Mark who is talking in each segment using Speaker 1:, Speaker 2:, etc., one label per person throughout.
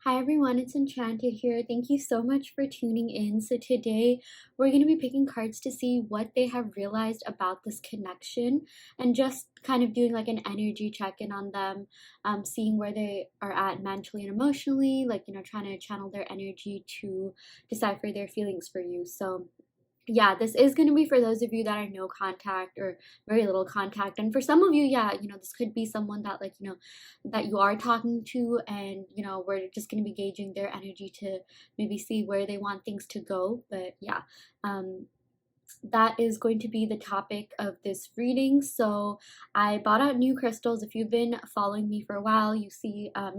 Speaker 1: Hi everyone, it's Enchanted here. Thank you so much for tuning in. So today we're going to be picking cards to see what they have realized about this connection and just kind of doing like an energy check-in on them, seeing where they are at mentally and emotionally, like, trying to channel their energy to decipher their feelings for you. So yeah, this is going to be for those of you that are no contact or very little contact. And for some of you, yeah, this could be someone that, like, that you are talking to, and, we're just going to be gauging their energy to maybe see where they want things to go. But yeah, that is going to be the topic of this reading. So I bought out new crystals. If you've been following me for a while, you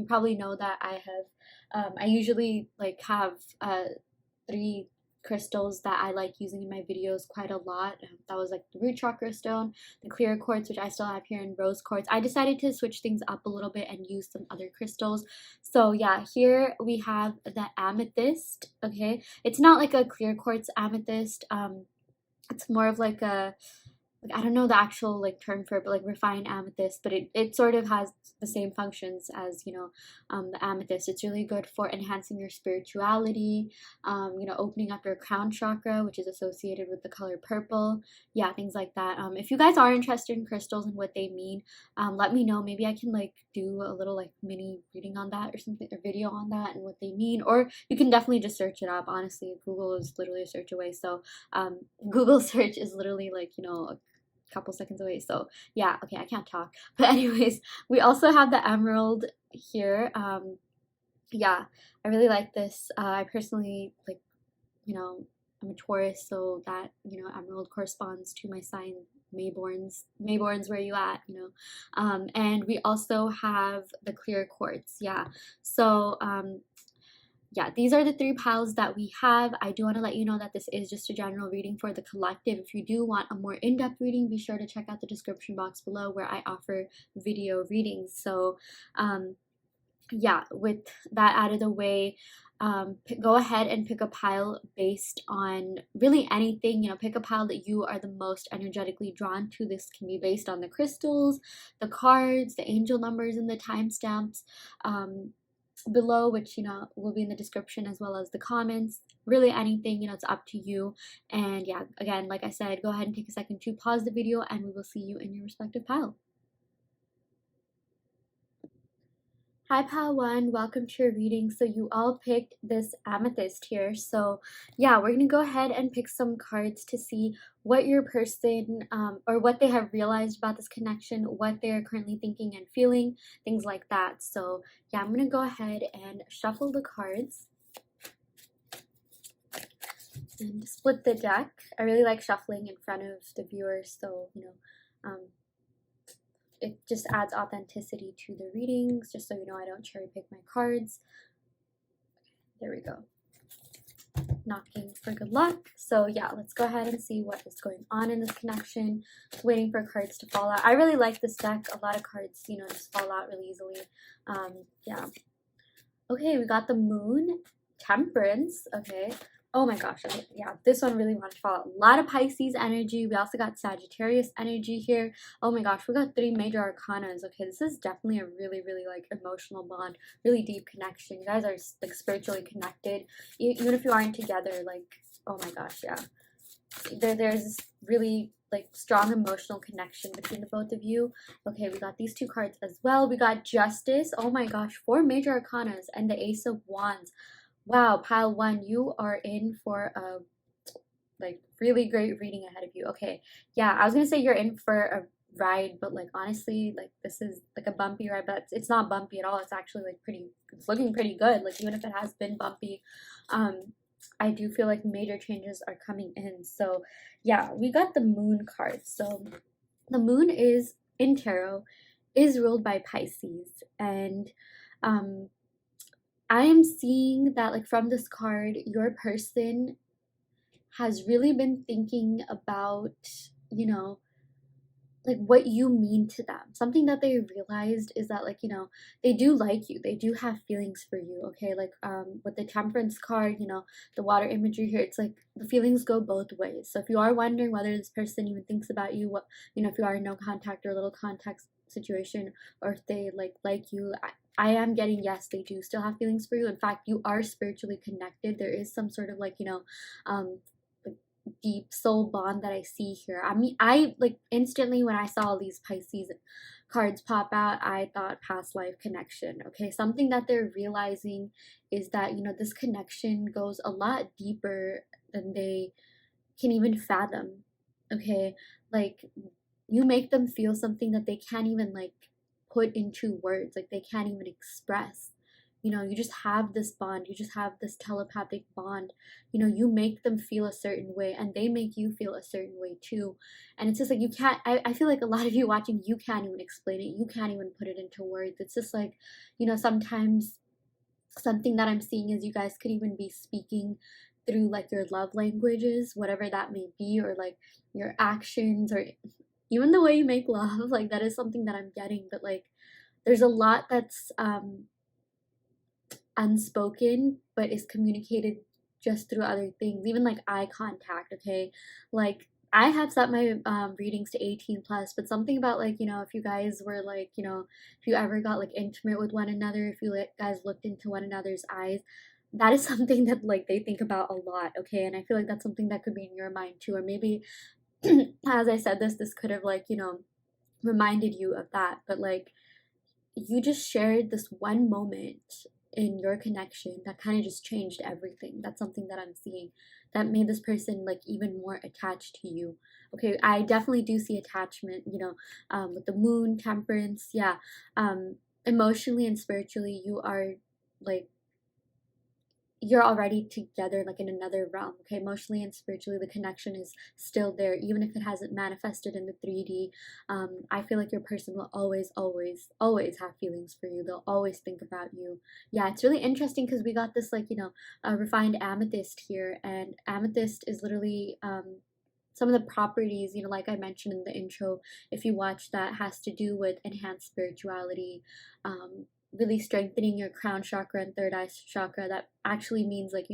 Speaker 1: probably know that I usually like have three crystals that I like using in my videos quite a lot. That was like the root chakra stone, the clear quartz, which I still have here, and rose quartz. I decided to switch things up a little bit and use some other crystals. So yeah, here we have the amethyst. Okay, it's not like a clear quartz amethyst. It's more of like I don't know the actual like term for it, but like refined amethyst, but it sort of has the same functions as the amethyst. It's really good for enhancing your spirituality, opening up your crown chakra, which is associated with the color purple. Yeah, things like that. If you guys are interested in crystals and what they mean, let me know. Maybe I can like do a little like mini reading on that or something, or video on that and what they mean. Or you can definitely just search it up. Honestly, Google is literally a search away. So Google search is literally like a couple seconds away. So yeah, okay, I can't talk. But anyways, we also have the emerald here. Yeah, I really like this. I personally like, I'm a Taurus, so that, emerald corresponds to my sign. Mayborns, where you at, and we also have the clear quartz. Yeah, so yeah, these are the three piles that we have. I do want to let you know that this is just a general reading for the collective. If you do want a more in-depth reading, be sure to check out the description box below where I offer video readings. So yeah, with that out of the way, go ahead and pick a pile based on really anything. Pick a pile that you are the most energetically drawn to. This can be based on the crystals, the cards, the angel numbers, and the timestamps below, which will be in the description, as well as the comments. Really anything, it's up to you. And yeah, again, like I said, go ahead and take a second to pause the video, and we will see you in your respective pile. Hi pile 1, welcome to your reading. So you all picked this amethyst here. So yeah, we're gonna go ahead and pick some cards to see what your person or what they have realized about this connection, what they're currently thinking and feeling, things like that. So yeah, I'm gonna go ahead and shuffle the cards and split the deck. I really like shuffling in front of the viewers, so it just adds authenticity to the readings, just so you know I don't cherry pick my cards. There we go. Knocking for good luck. So yeah, let's go ahead and see what is going on in this connection. Waiting for cards to fall out. I really like this deck. A lot of cards, just fall out really easily. Yeah. Okay, we got the moon, temperance. Okay. Oh my gosh, okay, yeah, this one really wanted to fall out. A lot of Pisces energy. We also got Sagittarius energy here. Oh my gosh, we got 3 major arcanas. Okay, this is definitely a really, really like emotional bond, really deep connection. You guys are like spiritually connected, even if you aren't together. Like, oh my gosh, yeah. There's really like strong emotional connection between the both of you. Okay, we got these 2 cards as well. We got Justice. Oh my gosh, 4 major arcanas and the Ace of Wands. Wow, pile 1, you are in for a like really great reading ahead of you. Okay, yeah, I was gonna say you're in for a ride, but like honestly, like this is like a bumpy ride, but it's not bumpy at all. It's actually like it's looking pretty good. Like even if it has been bumpy, I do feel like major changes are coming in. So yeah, we got the moon card. So the moon is in tarot is ruled by Pisces, and I am seeing that like from this card, your person has really been thinking about, like what you mean to them. Something that they realized is that like, they do like you. They do have feelings for you, okay? Like with the temperance card, the water imagery here, it's like the feelings go both ways. So if you are wondering whether this person even thinks about you, what, if you are in no contact or little contact situation, or if they like you, I am getting, yes, they do still have feelings for you. In fact, you are spiritually connected. There is some sort of like, um, like deep soul bond that I see here. I mean, I like instantly when I saw these Pisces cards pop out, I thought past life connection. Okay, something that they're realizing is that, this connection goes a lot deeper than they can even fathom. Okay, like you make them feel something that they can't even like put into words, like they can't even express. You just have this bond, you just have this telepathic bond. You make them feel a certain way and they make you feel a certain way too. And it's just like you can't, I feel like a lot of you watching, you can't even explain it, you can't even put it into words. It's just like, sometimes something that I'm seeing is you guys could even be speaking through like your love languages, whatever that may be, or like your actions, or even the way you make love. Like that is something that I'm getting. But like there's a lot that's unspoken but is communicated just through other things, even like eye contact. Okay, like I have set my readings to 18 plus, but something about like, if you guys were like, if you ever got like intimate with one another, if you guys looked into one another's eyes, that is something that like they think about a lot. Okay, and I feel like that's something that could be in your mind too, or maybe as I said this could have like, reminded you of that. But like you just shared this one moment in your connection that kind of just changed everything. That's something that I'm seeing that made this person like even more attached to you. Okay, I definitely do see attachment, with the moon, temperance. Yeah, emotionally and spiritually, you are like you're already together like in another realm. Okay, emotionally and spiritually the connection is still there, even if it hasn't manifested in the 3D. I feel like your person will always have feelings for you. They'll always think about you. Yeah, it's really interesting because we got this like, a refined amethyst here, and amethyst is literally some of the properties, like I mentioned in the intro, if you watch that, has to do with enhanced spirituality, really strengthening your crown chakra and third eye chakra. That actually means like,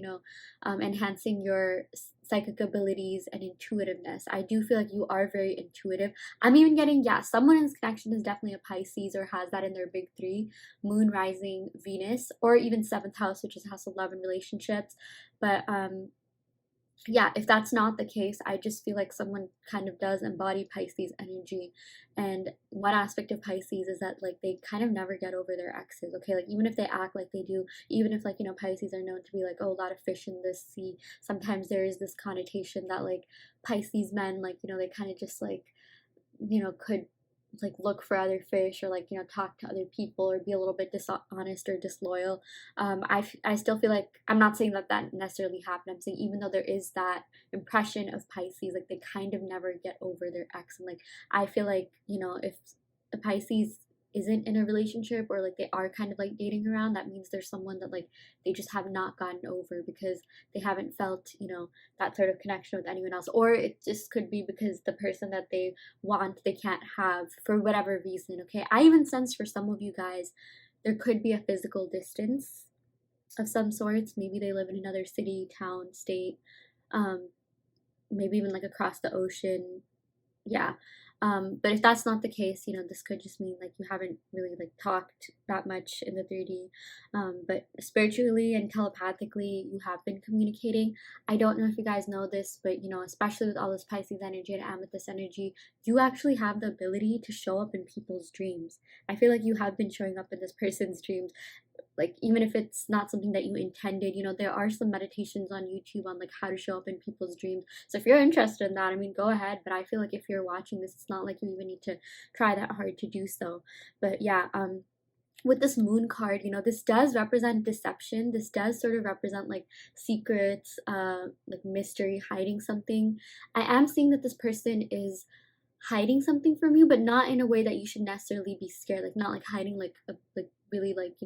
Speaker 1: enhancing your psychic abilities and intuitiveness. I do feel like you are very intuitive. I'm even getting, yeah, someone in this connection is definitely a Pisces or has that in their big three, moon, rising, Venus, or even seventh house, which is house of love and relationships. But yeah, if that's not the case, I just feel like someone kind of does embody Pisces energy. And one aspect of Pisces is that like they kind of never get over their exes. Okay, like even if they act like they do, even if like, Pisces are known to be like, oh, a lot of fish in the sea, sometimes there is this connotation that like Pisces men, like, they kind of just like, could like look for other fish, or like, talk to other people, or be a little bit dishonest or disloyal. I still feel like, I'm not saying that that necessarily happened, I'm saying even though there is that impression of Pisces, like they kind of never get over their ex. And like I feel like, if a Pisces isn't in a relationship, or like they are kind of like dating around, that means there's someone that like they just have not gotten over because they haven't felt, that sort of connection with anyone else. Or it just could be because the person that they want, they can't have for whatever reason. Okay, I even sense for some of you guys there could be a physical distance of some sorts. Maybe they live in another city, town, state, um maybe even like across the ocean. Yeah, but if that's not the case, this could just mean like you haven't really like talked that much in the 3D. But spiritually and telepathically you have been communicating. I don't know if you guys know this, but especially with all this Pisces energy and amethyst energy, you actually have the ability to show up in people's dreams. I feel like you have been showing up in this person's dreams, like even if it's not something that you intended. There are some meditations on YouTube on like how to show up in people's dreams. So if you're interested in that, I mean, go ahead. But I feel like if you're watching this, it's not like you even need to try that hard to do so. But yeah, with this moon card, this does represent deception. This does sort of represent like secrets, like mystery, hiding something. I am seeing that this person is hiding something from you, but not in a way that you should necessarily be scared. Like not like hiding like a like really like,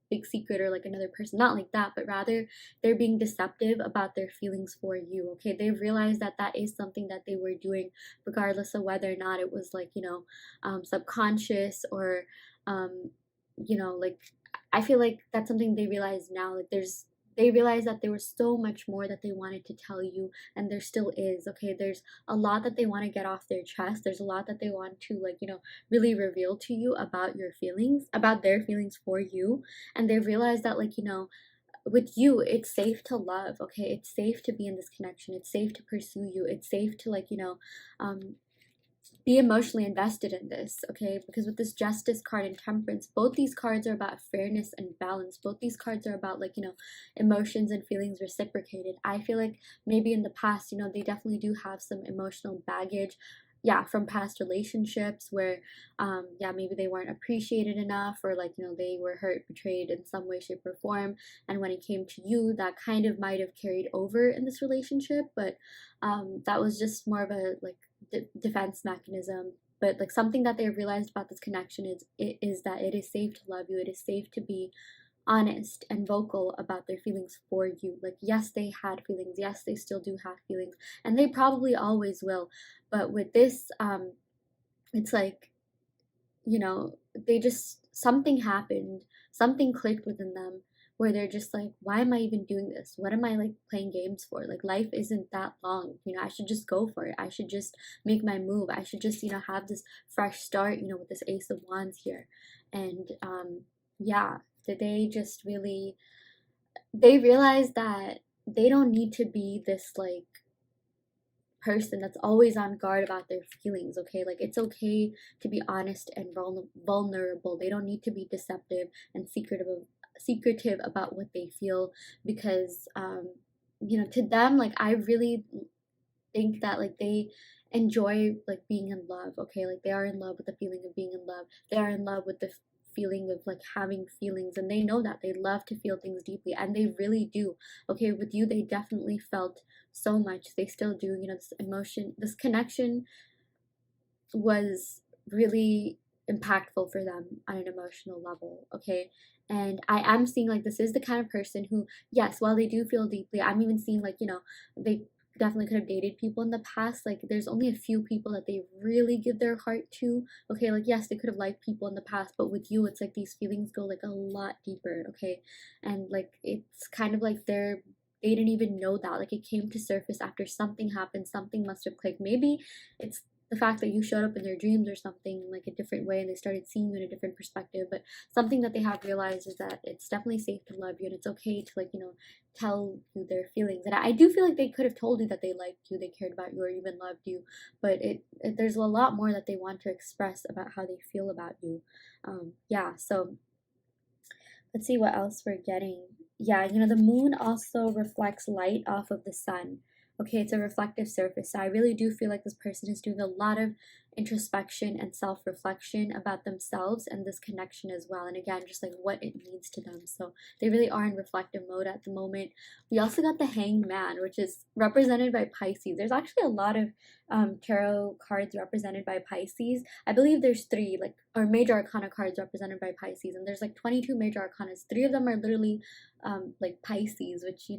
Speaker 1: big secret or like another person, not like that, but rather they're being deceptive about their feelings for you. Okay, they realize that that is something that they were doing, regardless of whether or not it was like, subconscious or like I feel like that's something they realize now. Like there's they realized that there was so much more that they wanted to tell you, and there still is. Okay, there's a lot that they want to get off their chest. There's a lot that they want to, like, really reveal to you about your feelings, about their feelings for you. And they realized that, like, with you, it's safe to love. Okay, it's safe to be in this connection, it's safe to pursue you, it's safe to, like, um be emotionally invested in this. Okay, because with this Justice card and Temperance, both these cards are about fairness and balance. Both these cards are about, like, emotions and feelings reciprocated. I feel like maybe in the past, they definitely do have some emotional baggage, yeah, from past relationships where yeah, maybe they weren't appreciated enough, or, like, they were hurt, betrayed in some way, shape, or form. And when it came to you, that kind of might have carried over in this relationship, but that was just more of a, like, defense mechanism. But, like, something that they realized about this connection is that it is safe to love you, it is safe to be honest and vocal about their feelings for you. Like, yes, they had feelings, yes, they still do have feelings, and they probably always will. But with this, it's like, they just, something happened, something clicked within them, where they're just like, why am I even doing this? What am I, like, playing games for? Like, life isn't that long. I should just go for it. I should just make my move. I should just, have this fresh start, with this Ace of Wands here. And yeah, they just really, they realize that they don't need to be this, like, person that's always on guard about their feelings. Okay, like, it's okay to be honest and vulnerable. They don't need to be deceptive and secretive about what they feel, because to them, like, I really think that, like, they enjoy, like, being in love. Okay, like, they are in love with the feeling of being in love. They are in love with the feeling of, like, having feelings, and they know that they love to feel things deeply, and they really do. Okay, with you, they definitely felt so much. They still do. This emotion, this connection was really impactful for them on an emotional level. Okay, and I am seeing, like, this is the kind of person who, yes, while they do feel deeply, I'm even seeing, like, they definitely could have dated people in the past. Like, there's only a few people that they really give their heart to. Okay, like, yes, they could have liked people in the past, but with you, it's like these feelings go, like, a lot deeper. Okay, and, like, it's kind of like they didn't even know that. Like, it came to surface after something happened, something must have clicked. Maybe it's the fact that you showed up in their dreams or something, like, a different way, and they started seeing you in a different perspective. But something that they have realized is that it's definitely safe to love you, and it's okay to, like, tell you their feelings. And I do feel like they could have told you that they liked you, they cared about you, or even loved you, but there's a lot more that they want to express about how they feel about you. Yeah, so let's see what else we're getting. Yeah, the moon also reflects light off of the sun. Okay, it's a reflective surface. So I really do feel like this person is doing a lot of introspection and self-reflection about themselves and this connection as well. And again, just, like, what it means to them. So they really are in reflective mode at the moment. We also got the Hanged Man, which is represented by Pisces. There's actually a lot of tarot cards represented by Pisces. I believe there's three, like, or major arcana cards represented by Pisces, and there's, like, 22 major arcanas. Three of them are literally like, Pisces, which,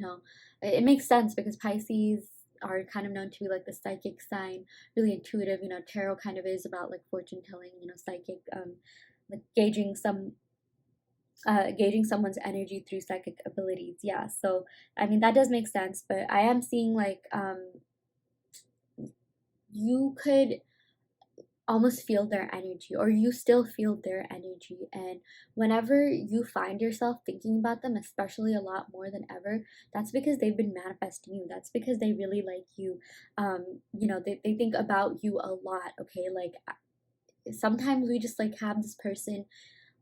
Speaker 1: it makes sense because Pisces are kind of known to be, like, the psychic sign, really intuitive. Tarot kind of is about, like, fortune telling, psychic, like, gauging someone's energy through psychic abilities. Yeah, so I mean, that does make sense. But I am seeing, like, you could almost feel their energy, or you still feel their energy. And whenever you find yourself thinking about them, especially a lot more than ever, that's because they've been manifesting you. That's because they really like you. They think about you a lot. Okay, like, sometimes we just, like, have this person,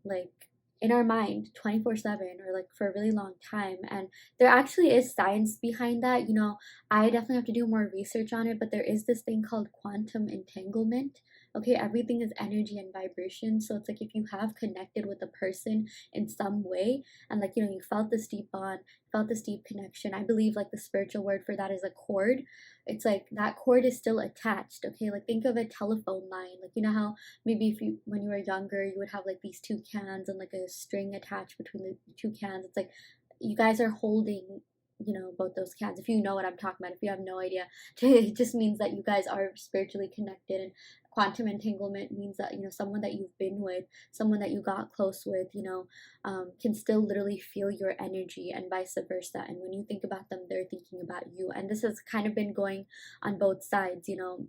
Speaker 1: like, in our mind 24/7, or, like, for a really long time. And there actually is science behind that. I definitely have to do more research on it, but there is this thing called quantum entanglement. Okay, everything is energy and vibration. So it's like, if you have connected with a person in some way, and, like, you felt this deep bond, felt this deep connection, I believe, like, the spiritual word for that is a cord. It's like that cord is still attached. Okay, like, think of a telephone line. Like, how maybe if you, when you were younger, you would have, like, these two cans and, like, a string attached between the two cans. It's like you guys are holding, both those cans. If you know what I'm talking about. If you have no idea, it just means that you guys are spiritually connected. And quantum entanglement means that, you know, someone that you've been with, someone that you got close with, you know, can still literally feel your energy, and vice versa. And when you think about them, they're thinking about you. And this has kind of been going on both sides, you know.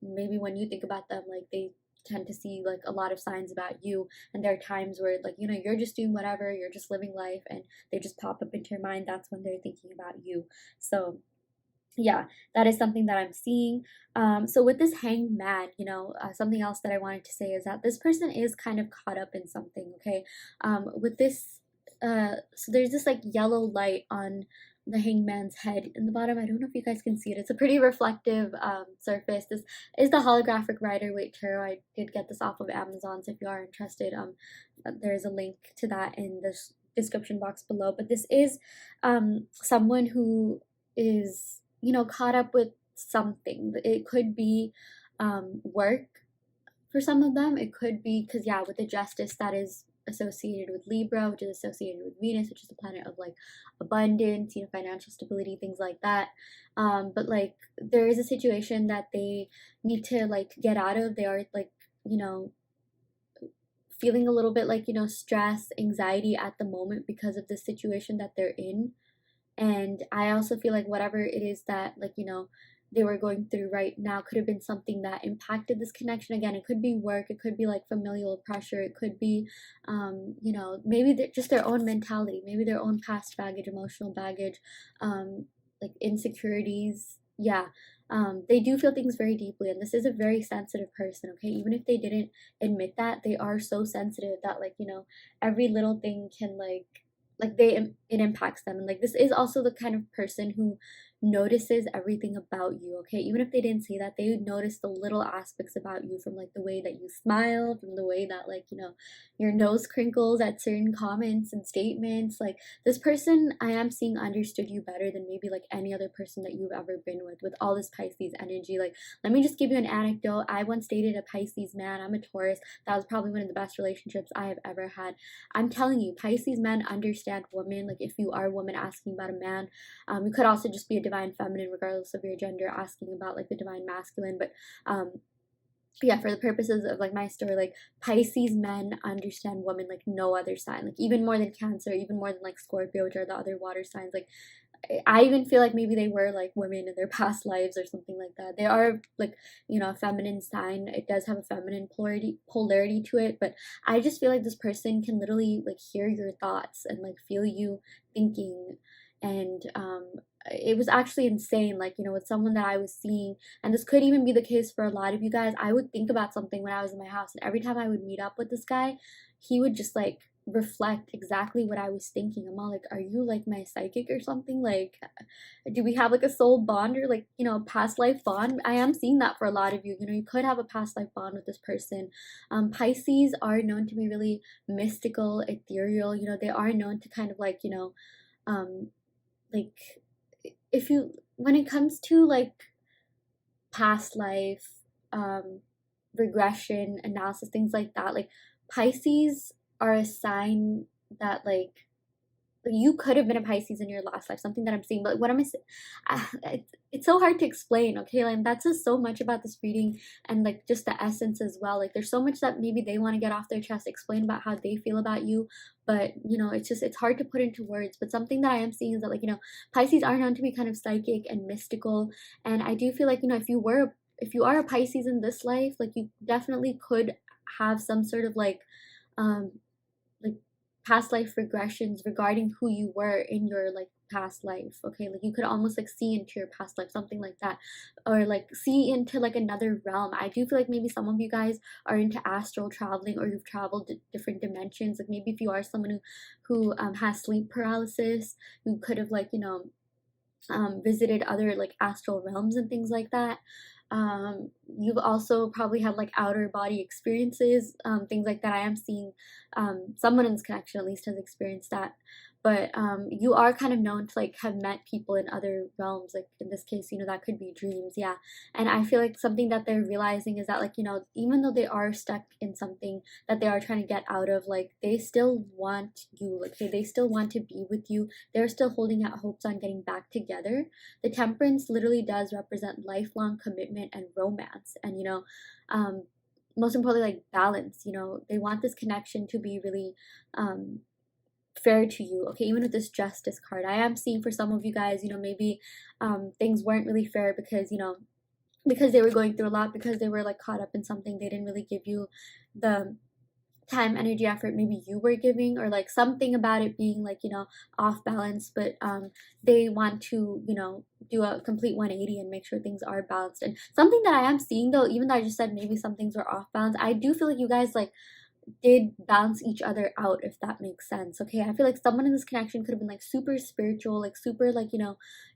Speaker 1: Maybe when you think about them, like, they tend to see like a lot of signs about you, and there are times where, like, you know, you're just doing whatever, you're just living life, and they just pop up into your mind. That's when they're thinking about you. So yeah, that is something that I'm seeing. So with this hanged man, you know, something else that I wanted to say is that this person is kind of caught up in something. Okay, with this, so there's this like yellow light on the hanged man's head in the bottom. I don't know if you guys can see it. It's a pretty reflective surface. This is the holographic Rider-Waite tarot. I did get this off of Amazon, so if you are interested, there is a link to that in the description box below. But this is someone who is, you know, caught up with something. It could be work for some of them. It could be, because yeah, with the justice, that is associated with Libra, which is associated with Venus, which is the planet of like abundance, you know, financial stability, things like that. But like, there is a situation that they need to like get out of. They are like, you know, feeling a little bit like, you know, stress, anxiety at the moment because of the situation that they're in. And I also feel like whatever it is that, like, you know, they were going through right now could have been something that impacted this connection. Again, it could be work, it could be like familial pressure, it could be, you know, maybe just their own mentality, maybe their own past baggage, emotional baggage, like insecurities. Yeah. They do feel things very deeply, and this is a very sensitive person. Okay, even if they didn't admit that, they are so sensitive that, like, you know, every little thing can like it impacts them. And like, this is also the kind of person who notices everything about you. Okay, even if they didn't say that, they would notice the little aspects about you, from like the way that you smile, from the way that, like, you know, your nose crinkles at certain comments and statements. Like, this person, I am seeing, understood you better than maybe like any other person that you've ever been with all this Pisces energy. Like, let me just give you an anecdote. I once dated a Pisces man. I'm a Taurus. That was probably one of the best relationships I have ever had. I'm telling you, Pisces men understand women. Like, if you are a woman asking about a man, you could also just be a divine feminine, regardless of your gender, asking about like the divine masculine. But yeah, for the purposes of like my story, like, Pisces men understand women like no other sign, like even more than Cancer, even more than like Scorpio, which are the other water signs. Like, I even feel like maybe they were like women in their past lives or something like that. They are like, you know, a feminine sign. It does have a feminine polarity to it, but I just feel like this person can literally like hear your thoughts and like feel you thinking. And it was actually insane. Like, you know, with someone that I was seeing, and this could even be the case for a lot of you guys, I would think about something when I was in my house, and every time I would meet up with this guy, he would just like reflect exactly what I was thinking. I'm all like, are you like my psychic or something? Like, do we have like a soul bond, or like, you know, past life bond? I am seeing that for a lot of you. You know, you could have a past life bond with this person. Pisces are known to be really mystical, ethereal. You know, they are known to kind of like, you know, like, if you, when it comes to like past life, regression analysis, things like that, like, Pisces are a sign that like you could have been a Pisces in your last life, something that I'm seeing. But what am I saying? It's so hard to explain. Okay, like, that's just so much about this reading, and like just the essence as well. Like, there's so much that maybe they want to get off their chest, explain about how they feel about you, but you know, it's hard to put into words. But something that I am seeing is that, like, you know, Pisces are known to be kind of psychic and mystical, and I do feel like, you know, if you are a Pisces in this life, like, you definitely could have some sort of um like past life regressions regarding who you were in your like past life. Okay, like, you could almost like see into your past life, something like that, or like see into like another realm. I do feel like maybe some of you guys are into astral traveling, or you've traveled to different dimensions. Like, maybe if you are someone who has sleep paralysis, you could have, like, you know, visited other like astral realms and things like that. You've also probably had like outer body experiences, things like that. I am seeing someone in this connection at least has experienced that. But you are kind of known to like have met people in other realms, like in this case, you know, that could be dreams. Yeah. And I feel like something that they're realizing is that, like, you know, even though they are stuck in something that they are trying to get out of, like, they still want you. Like, they still want to be with you. They're still holding out hopes on getting back together. The Temperance literally does represent lifelong commitment and romance. romance, and most importantly, like balance. They want this connection to be really fair to you. Okay, even with this justice card, I am seeing for some of you guys, maybe things weren't really fair because they were going through a lot, because they were like caught up in something. They didn't really give you the time, energy, effort maybe you were giving, or like something about it being like off balance. But they want to do a complete 180 and make sure things are balanced. And something that I am seeing, though, even though I just said maybe some things were off balance, I do feel like you guys like did balance each other out, if that makes sense. Okay, I feel like someone in this connection could have been like super spiritual, like super like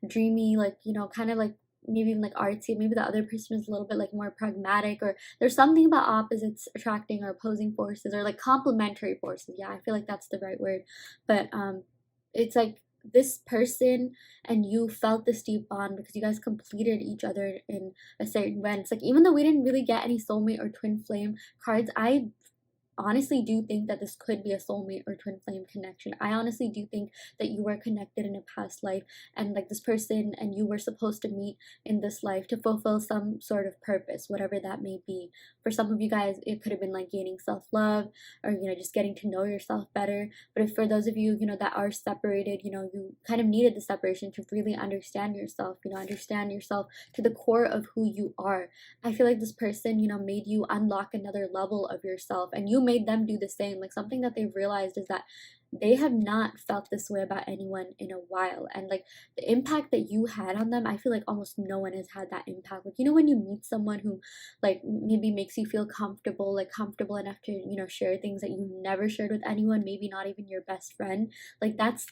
Speaker 1: dreamy, like kind of like maybe even like artsy. Maybe the other person is a little bit like more pragmatic, or there's something about opposites attracting, or opposing forces, or like complementary forces. Yeah, I feel like that's the right word. But it's like this person and you felt this deep bond because you guys completed each other in a certain way. It's like, even though we didn't really get any soulmate or twin flame cards, I honestly do think that this could be a soulmate or twin flame connection. I honestly do think that you were connected in a past life, and like this person and you were supposed to meet in this life to fulfill some sort of purpose, whatever that may be. For some of you guys, it could have been like gaining self-love, or just getting to know yourself better. But if for those of you that are separated, you kind of needed the separation to really understand yourself, understand yourself to the core of who you are. I feel like this person made you unlock another level of yourself, and you made them do the same. Like, something that they've realized is that they have not felt this way about anyone in a while. And like the impact that you had on them, I feel like almost no one has had that impact. Like, when you meet someone who like maybe makes you feel comfortable, like comfortable enough to share things that you never shared with anyone, maybe not even your best friend, like that's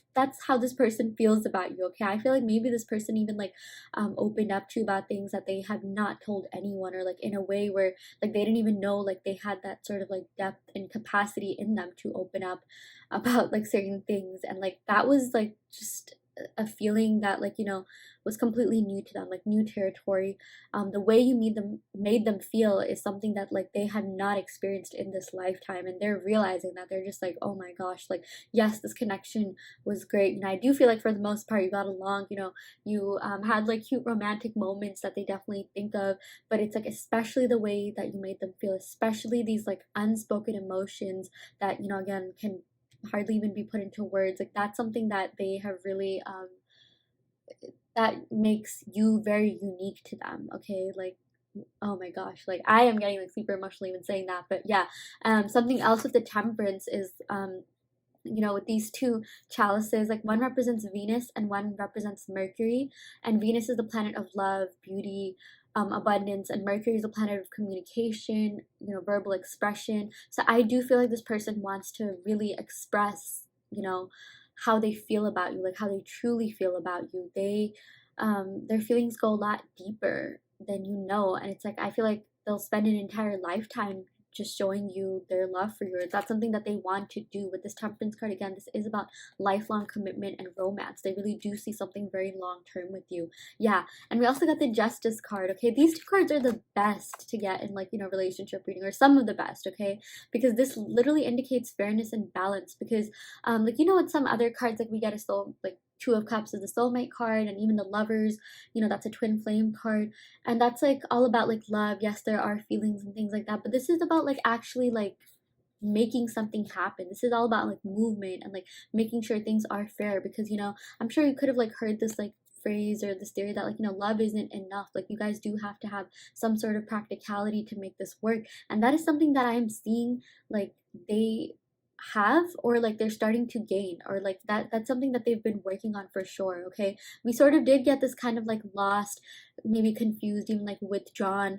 Speaker 1: how this person feels about you. Okay, I feel like maybe this person even like opened up to you about things that they have not told anyone, or like in a way where like they didn't even know like they had that sort of like depth and capacity in them to open up about like certain things. And like that was like just a feeling that like was completely new to them, like new territory. The way you made them feel is something that like they had not experienced in this lifetime, and they're realizing that. They're just like, oh my gosh, like yes, this connection was great. And I do feel like for the most part you got along. You had like cute romantic moments that they definitely think of, but it's like especially the way that you made them feel, especially these like unspoken emotions that again can hardly even be put into words. Like that's something that they have really that makes you very unique to them. Okay, like oh my gosh, like I am getting like super emotional even saying that. But yeah, something else with the temperance is with these two chalices, like one represents Venus and one represents Mercury. And Venus is the planet of love, beauty, abundance, and Mercury is the planet of communication, verbal expression. So I do feel like this person wants to really express, how they feel about you, like how they truly feel about you. Their feelings go a lot deeper than and it's like I feel like they'll spend an entire lifetime just showing you their love for you. That's something that they want to do with this temperance card. Again, this is about lifelong commitment and romance. They really do see something very long term with you. Yeah. And we also got the justice card. Okay, these two cards are the best to get in like relationship reading, or some of the best. Okay, because this literally indicates fairness and balance. Because like with some other cards, like we get a soul, like Two of Cups is the soulmate card, and even the Lovers, that's a twin flame card, and that's like all about like love. Yes, there are feelings and things like that, but this is about like actually like making something happen. This is all about like movement and like making sure things are fair. Because I'm sure you could have like heard this like phrase or this theory that like love isn't enough. Like you guys do have to have some sort of practicality to make this work, and that is something that I am seeing like they have, or like they're starting to gain, or like that's something that they've been working on for sure. Okay, we sort of did get this kind of like lost, maybe confused, even like withdrawn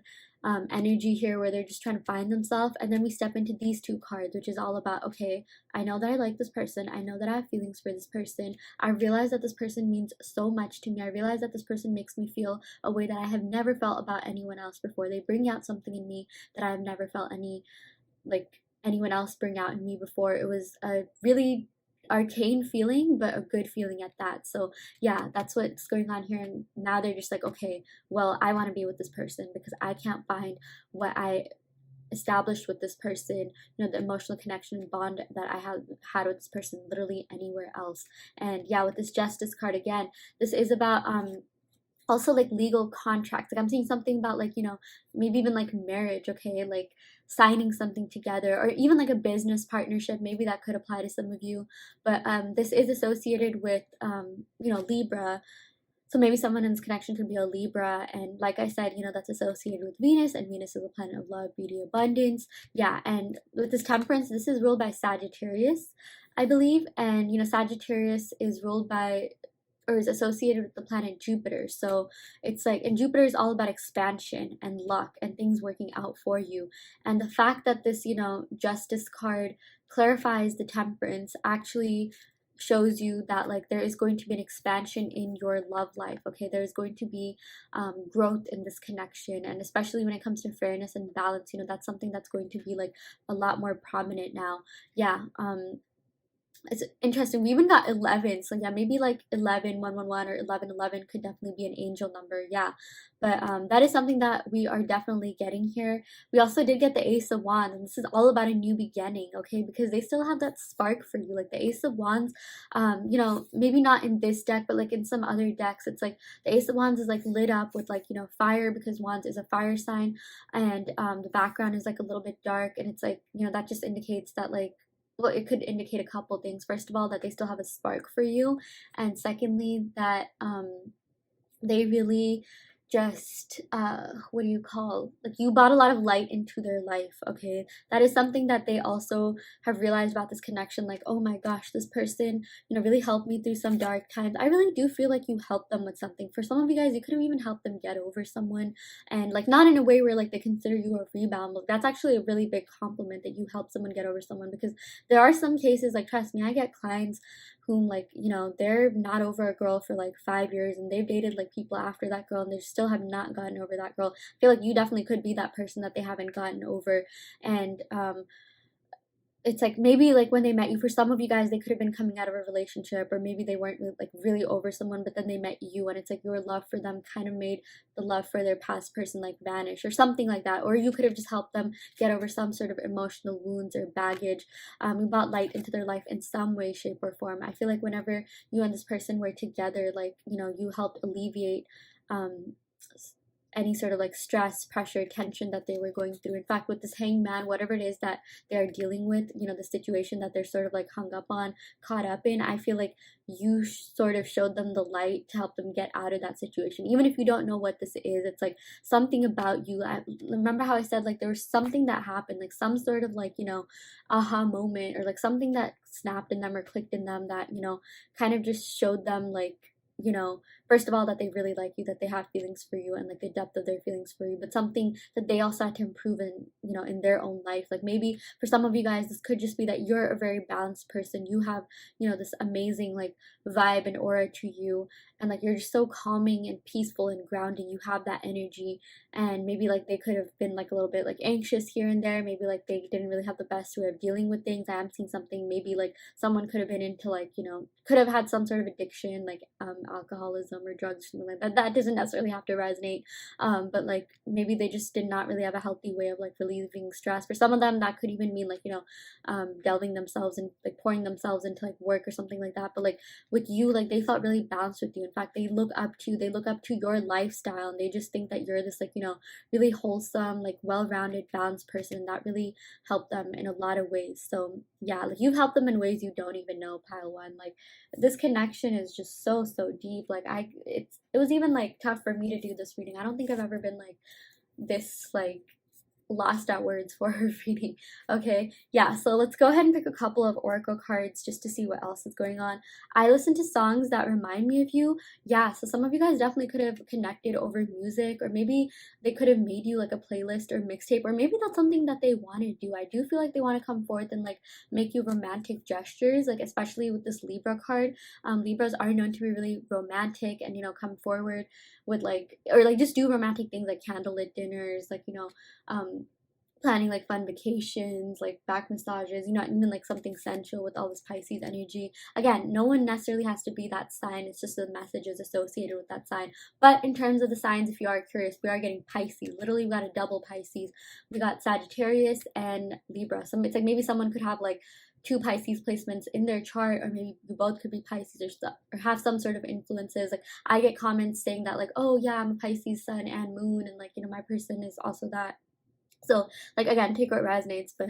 Speaker 1: energy here, where they're just trying to find themselves. And then we step into these two cards, which is all about, okay, I know that I like this person, I know that I have feelings for this person, I realize that this person means so much to me, I realize that this person makes me feel a way that I have never felt about anyone else before. They bring out something in me that I have never felt anyone else bring out in me before. It was a really arcane feeling, but a good feeling at that. So yeah, that's what's going on here. And now they're just like, okay, well, I want to be with this person because I can't find what I established with this person, the emotional connection and bond that I have had with this person literally anywhere else. And yeah, with this justice card, again, this is about also like legal contracts. Like I'm seeing something about like, you know, maybe even like marriage, okay, like signing something together, or even like a business partnership. Maybe that could apply to some of you. But this is associated with you know, Libra. So maybe someone in this connection could be a Libra, and like I said, you know, that's associated with Venus, and Venus is a planet of love, beauty, abundance. Yeah, and with this Temperance, this is ruled by Sagittarius, I believe, and you know, Sagittarius is ruled by, or is associated with the planet Jupiter. So it's like, and Jupiter is all about expansion and luck and things working out for you. And the fact that this, you know, Justice card clarifies the Temperance actually shows you that like there is going to be an expansion in your love life. Okay, there's going to be growth in this connection, and especially when it comes to fairness and balance, you know, that's something that's going to be like a lot more prominent now. Yeah, it's interesting. We even got 11. So yeah, maybe like 11, 111, or 1111 could definitely be an angel number. Yeah. But that is something that we are definitely getting here. We also did get the Ace of Wands, and this is all about a new beginning, okay? Because they still have that spark for you. Like the Ace of Wands, you know, maybe not in this deck, but like in some other decks, it's like the Ace of Wands is like lit up with like, you know, fire, because Wands is a fire sign, and the background is like a little bit dark, and it's like, you know, that just indicates that like, well, it could indicate a couple things. First of all, that they still have a spark for you, and secondly, that they really just what do you call, like you brought a lot of light into their life. Okay, that is something that they also have realized about this connection. Like, oh my gosh, this person, you know, really helped me through some dark times. I really do feel like you helped them with something. For some of you guys, you could have even helped them get over someone, and like not in a way where like they consider you a rebound. Look, that's actually a really big compliment that you help someone get over someone, because there are some cases, like trust me, I get clients whom, like, you know, they're not over a girl for like 5 years, and they've dated like people after that girl, and they still have not gotten over that girl. I feel like you definitely could be that person that they haven't gotten over. And it's like maybe like when they met you, for some of you guys, they could have been coming out of a relationship, or maybe they weren't like really over someone, but then they met you, and it's like your love for them kind of made the love for their past person like vanish, or something like that. Or you could have just helped them get over some sort of emotional wounds or baggage. You brought light into their life in some way, shape, or form. I feel like whenever you and this person were together, like, you know, you helped alleviate um any sort of like stress, pressure, tension that they were going through. In fact, with this hangman, whatever it is that they're dealing with, you know, the situation that they're sort of like hung up on, caught up in, I feel like you sort of showed them the light to help them get out of that situation. Even if you don't know what this is, it's like something about you. I remember how I said like there was something that happened, like some sort of like, you know, aha moment, or like something that snapped in them or clicked in them that, you know, kind of just showed them like, you know, first of all, that they really like you, that they have feelings for you, and like the depth of their feelings for you, but something that they also had to improve in, you know, in their own life. Like maybe for some of you guys, this could just be that you're a very balanced person. You have, you know, this amazing like vibe and aura to you, and like you're just so calming and peaceful and grounding. You have that energy, and maybe like they could have been like a little bit like anxious here and there. Maybe like they didn't really have the best way of dealing with things. I am seeing something, maybe like someone could have been into like, you know, could have had some sort of addiction, like alcoholism or drugs, something like that. That doesn't necessarily have to resonate, but like maybe they just did not really have a healthy way of like relieving stress. For some of them, that could even mean like, you know, delving themselves and like pouring themselves into like work or something like that. But like with you, like they felt really balanced with you. In fact, they look up to your lifestyle, and they just think that you're this like, you know, really wholesome, like well-rounded, balanced person that really helped them in a lot of ways. So yeah, like you've helped them in ways you don't even know, pile one. Like this connection is just so deep. Like it was even like tough for me to do this reading. I don't think I've ever been like this like lost at words for her reading. Okay, yeah, so let's go ahead and pick a couple of oracle cards just to see what else is going on. I listen to songs that remind me of you. Yeah, so some of you guys definitely could have connected over music, or maybe they could have made you like a playlist or mixtape, or maybe that's something that they want to do. I do feel like they want to come forth and like make you romantic gestures, like especially with this Libra card. Libras are known to be really romantic, and you know, come forward with like, or like just do romantic things like candlelit dinners, like, you know, planning like fun vacations, like back massages, you know, even like something sensual with all this Pisces energy. Again, no one necessarily has to be that sign. It's just the messages associated with that sign. But in terms of the signs, if you are curious, we are getting Pisces. Literally, we got a double Pisces. We got Sagittarius and Libra. It's like maybe someone could have like two Pisces placements in their chart, or maybe you both could be Pisces or stuff, or have some sort of influences. Like I get comments saying that like, oh yeah, I'm a Pisces sun and moon, and like, you know, my person is also that. So like again, take what resonates, but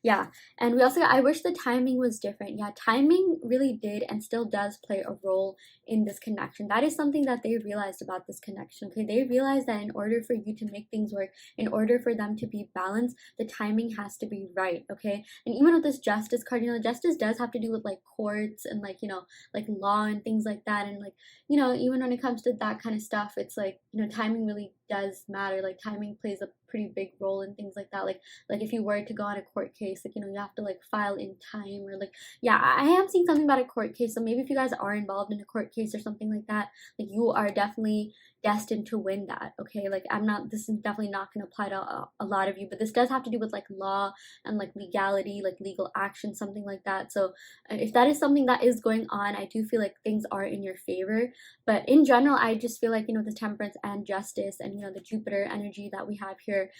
Speaker 1: yeah. And we also, I wish the timing was different. Yeah, timing really did and still does play a role in this connection. That is something that they realized about this connection. Okay, they realized that in order for you to make things work, in order for them to be balanced, the timing has to be right. Okay, and even with this justice card, you know, justice does have to do with like courts and like, you know, like law and things like that. And like, you know, even when it comes to that kind of stuff, it's like, you know, timing really does matter. Like timing plays a pretty big role in things like that. Like if you were to go on a court case, like, you know, you have to like file in time, or like, yeah, I am seeing something about a court case. So maybe if you guys are involved in a court case or something like that, like you are definitely destined to win that. Okay, like I'm not, this is definitely not going to apply to a lot of you, but this does have to do with like law and like legality, like legal action, something like that. So if that is something that is going on, I do feel like things are in your favor. But in general, I just feel like, you know, the temperance and justice and, you know, the Jupiter energy that we have here,